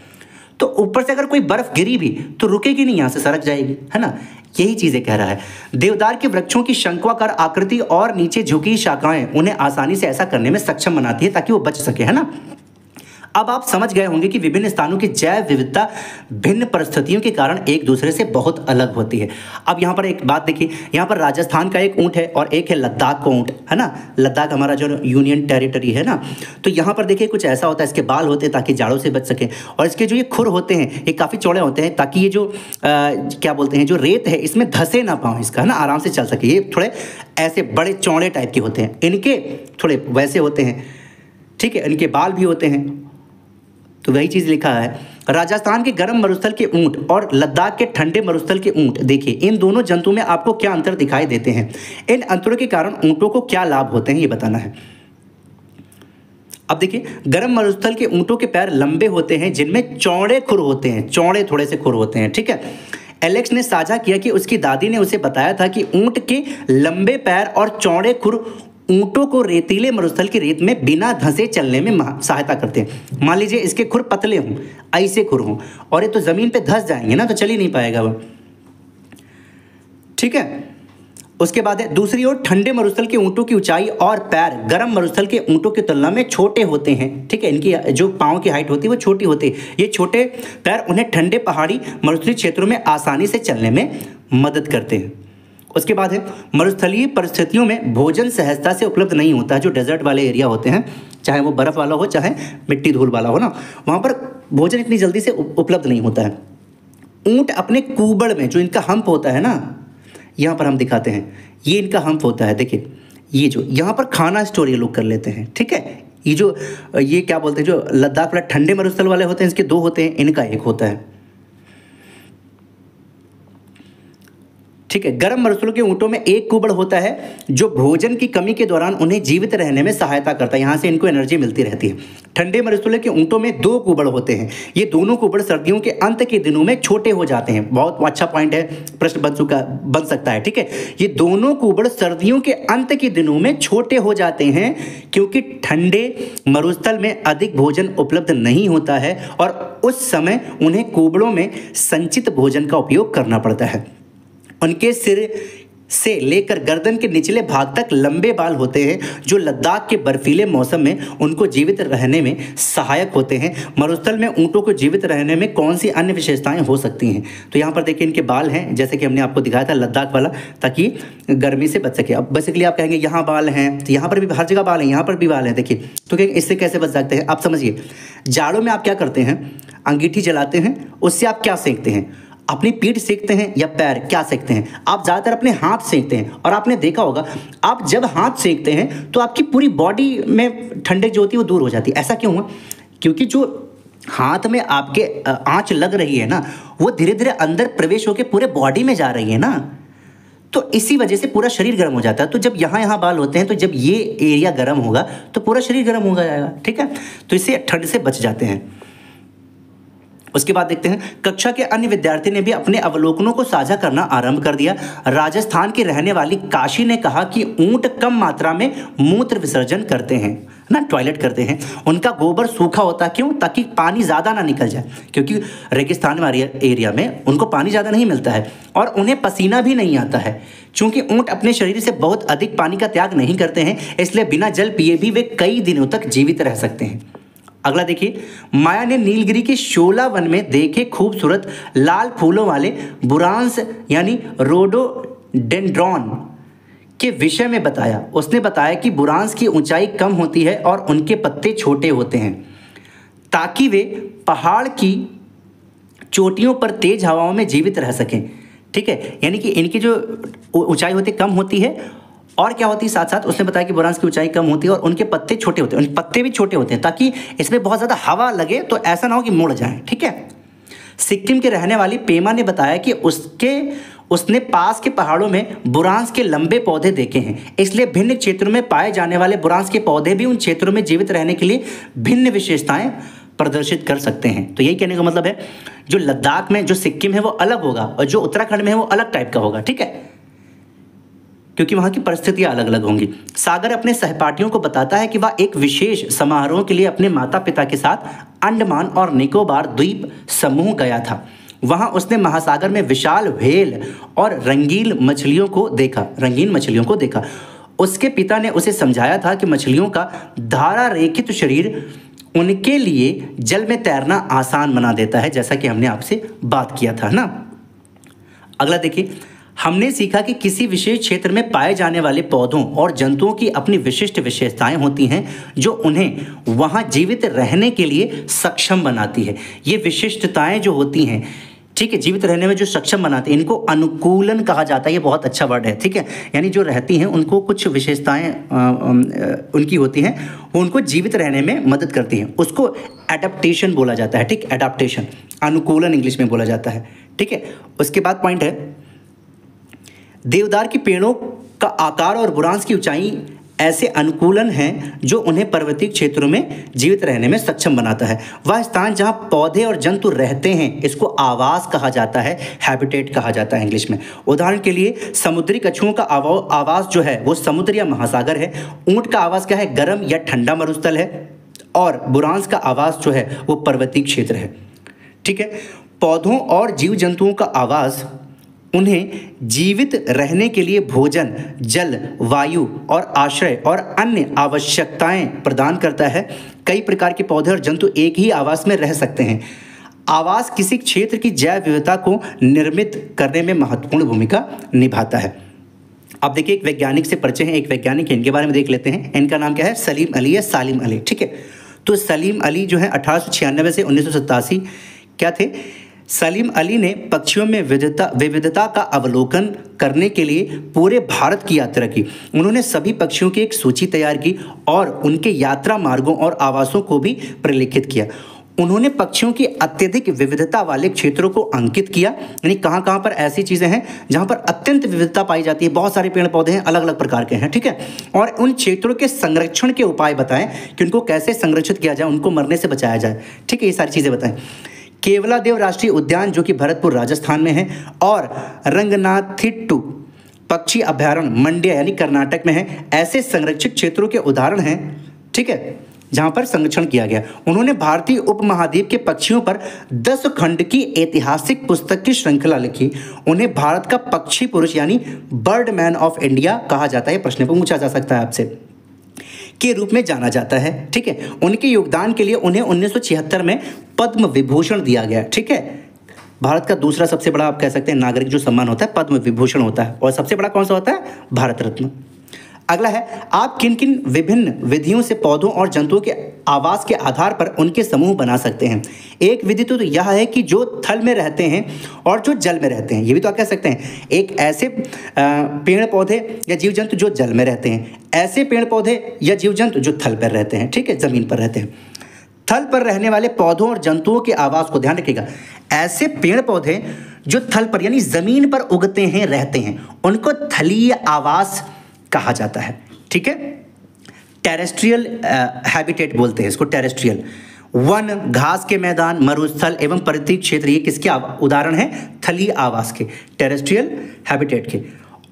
तो ऊपर से अगर कोई बर्फ गिरी भी तो रुकेगी नहीं, यहाँ से सरक जाएगी, है ना। यही चीजें कह रहा है। देवदार के वृक्षों की शंक्वाकार आकृति और नीचे झुकी शाखाएं उन्हें आसानी से ऐसा करने में सक्षम बनाती है ताकि वो बच सके, है ना। अब आप समझ गए होंगे कि विभिन्न स्थानों की जैव विविधता भिन्न परिस्थितियों के कारण एक दूसरे से बहुत अलग होती है। अब यहाँ पर एक बात देखिए, यहाँ पर राजस्थान का एक ऊँट है और एक है लद्दाख का ऊँट, है ना। लद्दाख हमारा जो यूनियन टेरिटरी है ना, तो यहाँ पर देखिए कुछ ऐसा होता है, इसके बाल होते हैं ताकि जाड़ों से बच सके, और इसके जो ये खुर होते हैं ये काफ़ी चौड़े होते हैं ताकि ये जो क्या बोलते हैं जो रेत है इसमें धंसे ना पाओ इसका, है ना, आराम से चल सके। ये थोड़े ऐसे बड़े चौड़े टाइप के होते हैं, इनके थोड़े वैसे होते हैं। ठीक है, इनके बाल भी होते हैं। तो वही चीज़ लिखा है, राजस्थान के गर्म मरुस्थल के ऊंट और लद्दाख के ठंडे मरुस्थल के ऊंट, देखिए इन दोनों जंतुओं में आपको क्या अंतर दिखाई देते हैं, इन अंतरों के कारण ऊंटों को क्या लाभ होते हैं ये बताना है। अब देखिए, गर्म मरुस्थल के ऊंटों के पैर लंबे होते हैं जिनमें चौड़े खुर होते हैं, चौड़े थोड़े से खुर होते हैं। ठीक है, एलेक्स ने साझा किया कि उसकी दादी ने उसे बताया था कि ऊंट के लंबे पैर और चौड़े खुर ऊंटों को रेतीले मरुस्थल की रेत में बिना धंसे चलने में सहायता करते हैं। मान लीजिए इसके खुर पतले हों, ऐसे खुर हों, और ये तो ज़मीन पे धंस जाएंगे ना, तो चल ही नहीं पाएगा वो। ठीक है, उसके बाद है दूसरी ओर ठंडे मरुस्थल के ऊंटों की ऊंचाई और पैर गर्म मरुस्थल के ऊंटों की तुलना में छोटे होते हैं। ठीक है, इनकी जो पाँव की हाइट होती है वो छोटी होती है। ये छोटे पैर उन्हें ठंडे पहाड़ी मरुस्थलीय क्षेत्रों में आसानी से चलने में मदद करते हैं। उसके बाद है मरुस्थलीय परिस्थितियों में भोजन सहजता से उपलब्ध नहीं होता है। जो डेजर्ट वाले एरिया होते हैं, चाहे वो बर्फ़ वाला हो चाहे मिट्टी धूल वाला हो ना, वहाँ पर भोजन इतनी जल्दी से उपलब्ध नहीं होता है। ऊँट अपने कुबड़ में जो इनका हम्प होता है ना, यहाँ पर हम दिखाते हैं, ये इनका हम्प होता है। देखिए ये जो यहाँ पर खाना स्टोर ये लोग कर लेते हैं। ठीक है, ये क्या बोलते हैं, जो लद्दाख वाला ठंडे मरुस्थल वाले होते हैं इसके दो होते हैं, इनका एक होता है। ठीक है, गर्म मरुस्थलों के ऊँटों में एक कुबड़ होता है जो भोजन की कमी के दौरान उन्हें जीवित रहने में सहायता करता है, यहाँ से इनको एनर्जी मिलती रहती है। ठंडे मरुस्थलों के ऊँटों में दो कुबड़ होते हैं। ये दोनों कुबड़ सर्दियों के अंत के दिनों में छोटे हो जाते हैं। बहुत अच्छा पॉइंट है, प्रश्न बन सकता है। ठीक है, ये दोनों कुबड़ सर्दियों के अंत के दिनों में छोटे हो जाते हैं क्योंकि ठंडे मरुस्थल में अधिक भोजन उपलब्ध नहीं होता है और उस समय उन्हें कुबड़ों में संचित भोजन का उपयोग करना पड़ता है। उनके सिर से लेकर गर्दन के निचले भाग तक लंबे बाल होते हैं जो लद्दाख के बर्फीले मौसम में उनको जीवित रहने में सहायक होते हैं। मरुस्थल में ऊँटों को जीवित रहने में कौन सी अन्य विशेषताएं हो सकती हैं, तो यहाँ पर देखिए इनके बाल हैं, जैसे कि हमने आपको दिखाया था लद्दाख वाला, ताकि गर्मी से बच सके। अब बेसिकली आप कहेंगे यहाँ बाल हैं, तो यहाँ पर भी हर जगह बाल हैं, यहाँ पर भी बाल हैं। देखिए तो कहेंगे इससे कैसे बच सकते हैं, आप समझिए। जाड़ों में आप क्या करते हैं, अंगीठी जलाते हैं, उससे आप क्या सेंकते हैं, अपनी पीठ सेकते हैं या पैर, क्या सेकते हैं, आप ज़्यादातर अपने हाथ सेकते हैं। और आपने देखा होगा आप जब हाथ सेकते हैं तो आपकी पूरी बॉडी में ठंडक जो होती है वो दूर हो जाती है। ऐसा क्यों हुआ, क्योंकि जो हाथ में आपके आंच लग रही है ना, वो धीरे धीरे अंदर प्रवेश होकर पूरे बॉडी में जा रही है ना, तो इसी वजह से पूरा शरीर गर्म हो जाता है। तो जब यहाँ बाल होते हैं तो जब ये एरिया गर्म होगा तो पूरा शरीर गर्म हो जाएगा। ठीक है, तो इससे ठंड से बच जाते हैं। उसके बाद देखते हैं, कक्षा के अन्य विद्यार्थी ने भी अपने अवलोकनों को साझा करना आरंभ कर दिया। राजस्थान की रहने वाली काशी ने कहा कि ऊंट कम मात्रा में मूत्र विसर्जन करते हैं ना, टॉयलेट करते हैं। उनका गोबर सूखा होता है, क्यों? ताकि पानी ज़्यादा ना निकल जाए, क्योंकि रेगिस्तान वाले एरिया में उनको पानी ज़्यादा नहीं मिलता है और उन्हें पसीना भी नहीं आता है। चूंकि ऊंट अपने शरीर से बहुत अधिक पानी का त्याग नहीं करते हैं, इसलिए बिना जल पिए भी वे कई दिनों तक जीवित रह सकते हैं। अगला देखिए, माया ने नीलगिरी के शोला वन में देखे खूबसूरत लाल फूलों वाले बुरांस यानी रोडोडेंड्रॉन के विषय में बताया। उसने बताया कि बुरांस की ऊंचाई कम होती है और उनके पत्ते छोटे होते हैं ताकि वे पहाड़ की चोटियों पर तेज हवाओं में जीवित रह सकें। ठीक है, यानी कि इनकी जो ऊंचाई होती कम होती है और क्या होती है, साथ साथ उसने बताया कि बुरांस की ऊंचाई कम होती है और उनके पत्ते छोटे होते हैं, उनके पत्ते भी छोटे होते हैं ताकि इसमें बहुत ज़्यादा हवा लगे तो ऐसा ना हो कि मुड़ जाए। ठीक है, सिक्किम के रहने वाली पेमा ने बताया कि उसने पास के पहाड़ों में बुरांस के लंबे पौधे देखे हैं, इसलिए भिन्न क्षेत्रों में पाए जाने वाले बुरांस के पौधे भी उन क्षेत्रों में जीवित रहने के लिए भिन्न विशेषताएं प्रदर्शित कर सकते हैं। तो यही कहने का मतलब है, जो लद्दाख में जो सिक्किम है वो अलग होगा और जो उत्तराखंड में है वो अलग टाइप का होगा। ठीक है, क्योंकि वहाँ की परिस्थितियाँ अलग अलग होंगी। सागर अपने सहपाठियों को बताता है कि वह एक विशेष समारोह के लिए अपने माता पिता के साथ अंडमान और निकोबार द्वीप समूह गया था। वहाँ उसने महासागर में विशाल व्हेल और रंगीन मछलियों को देखा। उसके पिता ने उसे समझाया था कि मछलियों का धारा रेखित शरीर उनके लिए जल में तैरना आसान बना देता है, जैसा कि हमने आपसे बात किया था ना। अगला देखिए, हमने सीखा कि किसी विशेष क्षेत्र में पाए जाने वाले पौधों और जंतुओं की अपनी विशिष्ट विशेषताएं होती हैं जो उन्हें वहां जीवित रहने के लिए सक्षम बनाती है। ये विशिष्टताएं जो होती हैं, ठीक है, जीवित रहने में जो सक्षम बनाती हैं, इनको अनुकूलन कहा जाता है। ये बहुत अच्छा वर्ड है। ठीक है, यानी जो रहती हैं उनको कुछ विशेषताएं उनकी होती हैं, वो उनको जीवित रहने में मदद करती हैं। उसको एडाप्टेशन बोला जाता है। ठीक, एडाप्टेशन, अनुकूलन इंग्लिश में बोला जाता है। ठीक है, उसके बाद पॉइंट है, देवदार की पेड़ों का आकार और बुरांस की ऊंचाई ऐसे अनुकूलन हैं जो उन्हें पर्वतीय क्षेत्रों में जीवित रहने में सक्षम बनाता है। वह स्थान जहां पौधे और जंतु रहते हैं, इसको आवास कहा जाता है, हैबिटेट कहा जाता है इंग्लिश में। उदाहरण के लिए समुद्री कछुओं का आवास जो है वो समुद्र या महासागर है। ऊंट का आवास क्या है? गर्म या ठंडा मरुस्थल है। और बुरांस का आवास जो है वो पर्वतीय क्षेत्र है। ठीक है, पौधों और जीव जंतुओं का आवास उन्हें जीवित रहने के लिए भोजन, जल, वायु और आश्रय और अन्य आवश्यकताएं प्रदान करता है। कई प्रकार के पौधे और जंतु एक ही आवास में रह सकते हैं। आवास किसी क्षेत्र की जैव विविधता को निर्मित करने में महत्वपूर्ण भूमिका निभाता है। अब देखिए, एक वैज्ञानिक से परिचय है, एक वैज्ञानिक है, इनके बारे में देख लेते हैं। इनका नाम क्या है? सलीम अली या सालिम अली। ठीक है, तो सलीम अली जो है 1896 से 1987 क्या थे? सलीम अली ने पक्षियों में विविधता का अवलोकन करने के लिए पूरे भारत की यात्रा की। उन्होंने सभी पक्षियों की एक सूची तैयार की और उनके यात्रा मार्गों और आवासों को भी प्रलेखित किया। उन्होंने पक्षियों की अत्यधिक विविधता वाले क्षेत्रों को अंकित किया, यानी कहाँ कहाँ पर ऐसी चीज़ें हैं जहाँ पर अत्यंत विविधता पाई जाती है, बहुत सारे पेड़ पौधे हैं, अलग अलग प्रकार के हैं। ठीक है, और उन क्षेत्रों के संरक्षण के उपाय बताएं कि उनको कैसे संरक्षित किया जाए, उनको मरने से बचाया जाए। ठीक है, ये सारी चीज़ें बताएं। केवलादेव राष्ट्रीय उद्यान जो कि भरतपुर राजस्थान में है, और रंगनाथिट्टू पक्षी अभयारण्य मंड्या यानी कर्नाटक में है। ऐसे संरक्षित क्षेत्रों के उदाहरण हैं, ठीक है, जहां पर संरक्षण किया गया। उन्होंने भारतीय उपमहाद्वीप के पक्षियों पर 10 खंड की ऐतिहासिक पुस्तक की श्रृंखला लिखी। उन्हें भारत का पक्षी पुरुष यानी बर्ड मैन ऑफ इंडिया कहा जाता है। प्रश्न पूछा जा सकता है आपसे, के रूप में जाना जाता है। ठीक है, उनके योगदान के लिए उन्हें 1976 में पद्म विभूषण दिया गया। ठीक है, भारत का दूसरा सबसे बड़ा आप कह सकते हैं नागरिक जो सम्मान होता है पद्म विभूषण होता है, और सबसे बड़ा कौन सा होता है? भारत रत्न। अगला है, आप किन किन विभिन्न विधियों से पौधों और जंतुओं के आवास के आधार पर उनके समूह बना सकते हैं। एक विधि तो यह है कि जो थल में रहते हैं और जो जल में रहते हैं, ये भी तो आप कह सकते हैं। एक ऐसे पेड़ पौधे या जीव जंतु जो जल में रहते हैं, ऐसे पेड़ पौधे या जीव जंतु जो थल पर रहते हैं। ठीक है, जमीन पर रहते हैं। थल पर रहने वाले पौधों और जंतुओं के आवास को ध्यान रखिएगा। ऐसे पेड़ पौधे जो थल पर यानी जमीन पर उगते हैं, रहते हैं, उनको थलीय आवास कहा जाता है। ठीक है, टेरेस्ट्रियल हैबिटेट बोलते हैं इसको, टेरेस्ट्रियल। वन, घास के मैदान, मरुस्थल एवं पर्वतीय क्षेत्र, ये किसके उदाहरण हैं? थलीय आवास के, टेरेस्ट्रियल हैबिटेट के।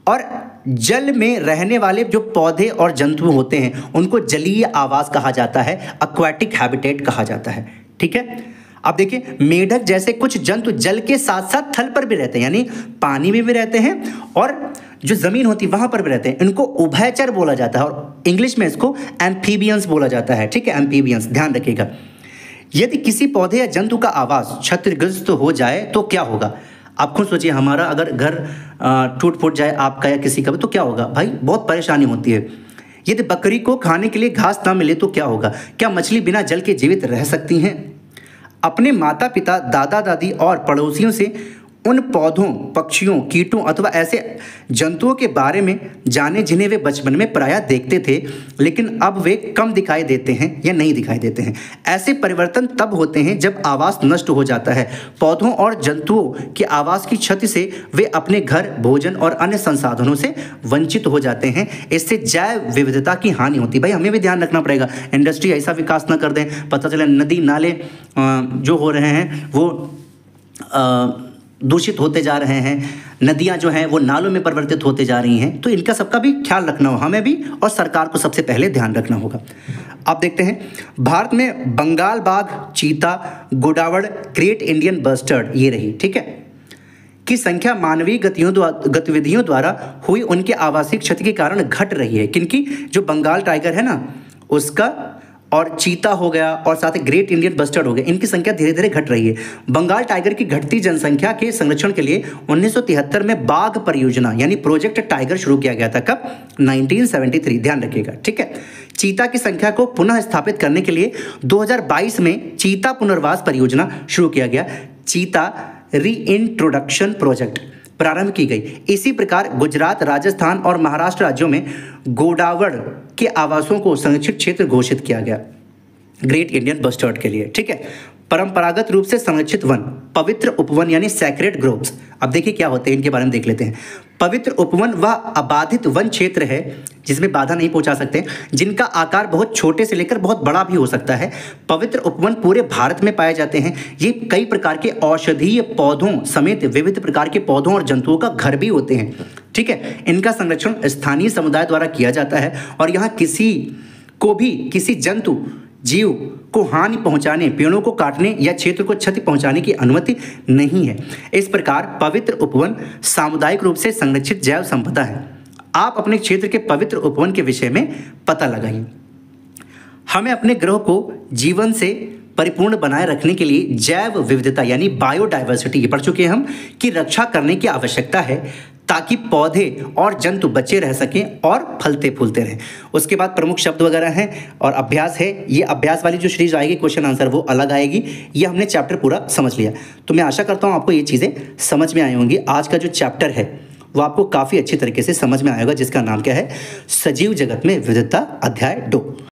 और जल में रहने वाले जो पौधे और जंतु होते हैं उनको जलीय आवास कहा जाता है, एक्वाटिक हैबिटेट कहा जाता है। ठीक है, अब देखिए मेढक जैसे कुछ जंतु जल के साथ साथ थल पर भी रहते हैं, यानी पानी में भी रहते हैं और जो जमीन होती है वहां पर भी रहते हैं। इनको उभयचर बोला जाता है और इंग्लिश में इसको एम्फीबियंस बोला जाता है। ठीक है, एम्फीबियंस, ध्यान रखिएगा। यदि किसी पौधे या जंतु का आवास क्षतिग्रस्त हो जाए तो क्या होगा? आप खुद सोचिए, हमारा अगर घर टूट फूट जाए, आपका या किसी का भी, तो क्या होगा भाई? बहुत परेशानी होती है। यदि बकरी को खाने के लिए घास ना मिले तो क्या होगा? क्या मछली बिना जल के जीवित रह सकती हैं? अपने माता पिता, दादा दादी और पड़ोसियों से उन पौधों, पक्षियों, कीटों अथवा ऐसे जंतुओं के बारे में जाने जिन्हें वे बचपन में प्रायः देखते थे, लेकिन अब वे कम दिखाई देते हैं या नहीं दिखाई देते हैं। ऐसे परिवर्तन तब होते हैं जब आवास नष्ट हो जाता है। पौधों और जंतुओं के आवास की क्षति से वे अपने घर, भोजन और अन्य संसाधनों से वंचित हो जाते हैं। इससे जैव विविधता की हानि होती है। भाई हमें भी ध्यान रखना पड़ेगा, इंडस्ट्री ऐसा विकास न कर दें, पता चले नदी नाले जो हो रहे हैं वो दूषित होते जा रहे हैं, नदियां जो हैं वो नालों में परिवर्तित होते जा रही हैं। तो इनका सबका भी ख्याल रखना हो, हमें भी और सरकार को सबसे पहले ध्यान रखना होगा। आप देखते हैं भारत में बंगाल बाघ, चीता, गोडावड़, ग्रेट इंडियन बस्टर्ड, ये रही, ठीक है, की संख्या मानवीय गतिविधियों द्वारा हुई उनके आवासीय क्षति के कारण घट रही है। किनकी? जो बंगाल टाइगर है ना उसका, और चीता हो गया और साथ ही ग्रेट इंडियन बस्टर्ड हो गया, इनकी संख्या धीरे धीरे घट रही है। बंगाल टाइगर की घटती जनसंख्या के संरक्षण के लिए 1973 में बाघ परियोजना यानी प्रोजेक्ट टाइगर शुरू किया गया था। कब? 1973, ध्यान रखिएगा। ठीक है, चीता की संख्या को पुनः स्थापित करने के लिए 2022 में चीता पुनर्वास परियोजना शुरू किया गया। चीता रीइंट्रोडक्शन प्रोजेक्ट प्रारंभ की गई। इसी प्रकार गुजरात, राजस्थान और महाराष्ट्र राज्यों में गोडावड़ के आवासों को संरक्षित क्षेत्र घोषित किया गया ग्रेट इंडियन बस्टर्ड के लिए। ठीक है, परंपरागत रूप से संरक्षित वन, पवित्र उपवन यानी सैक्रेड ग्रोव्स। अब देखिए क्या होते हैं, इनके बारे में देख लेते हैं। पवित्र उपवन वह अबाधित वन क्षेत्र है जिसमें बाधा नहीं पहुंचा सकते, जिनका आकार बहुत छोटे से लेकर बहुत बड़ा भी हो सकता है। पवित्र उपवन पूरे भारत में पाए जाते हैं। ये कई प्रकार के औषधीय पौधों समेत विविध प्रकार के पौधों और जंतुओं का घर भी होते हैं। ठीक है, इनका संरक्षण स्थानीय समुदाय द्वारा किया जाता है और यहाँ किसी को भी किसी जंतु जीव को हानि पहुंचाने, पेड़ों को काटने या क्षेत्र को क्षति पहुंचाने की अनुमति नहीं है। इस प्रकार पवित्र उपवन सामुदायिक रूप से संरक्षित जैव संपदा है। आप अपने क्षेत्र के पवित्र उपवन के विषय में पता लगाइए। हमें अपने ग्रह को जीवन से परिपूर्ण बनाए रखने के लिए जैव विविधता यानी बायोडाइवर्सिटी, ये पढ़ चुके हैं हम, की रक्षा करने की आवश्यकता है ताकि पौधे और जंतु बचे रह सकें और फलते फूलते रहें। उसके बाद प्रमुख शब्द वगैरह हैं और अभ्यास है। ये अभ्यास वाली जो सीरीज आएगी क्वेश्चन आंसर वो अलग आएगी। ये हमने चैप्टर पूरा समझ लिया, तो मैं आशा करता हूँ आपको ये चीज़ें समझ में आई होंगी। आज का जो चैप्टर है वो आपको काफ़ी अच्छी तरीके से समझ में आएगा, जिसका नाम क्या है? सजीव जगत में विविधता, अध्याय 2।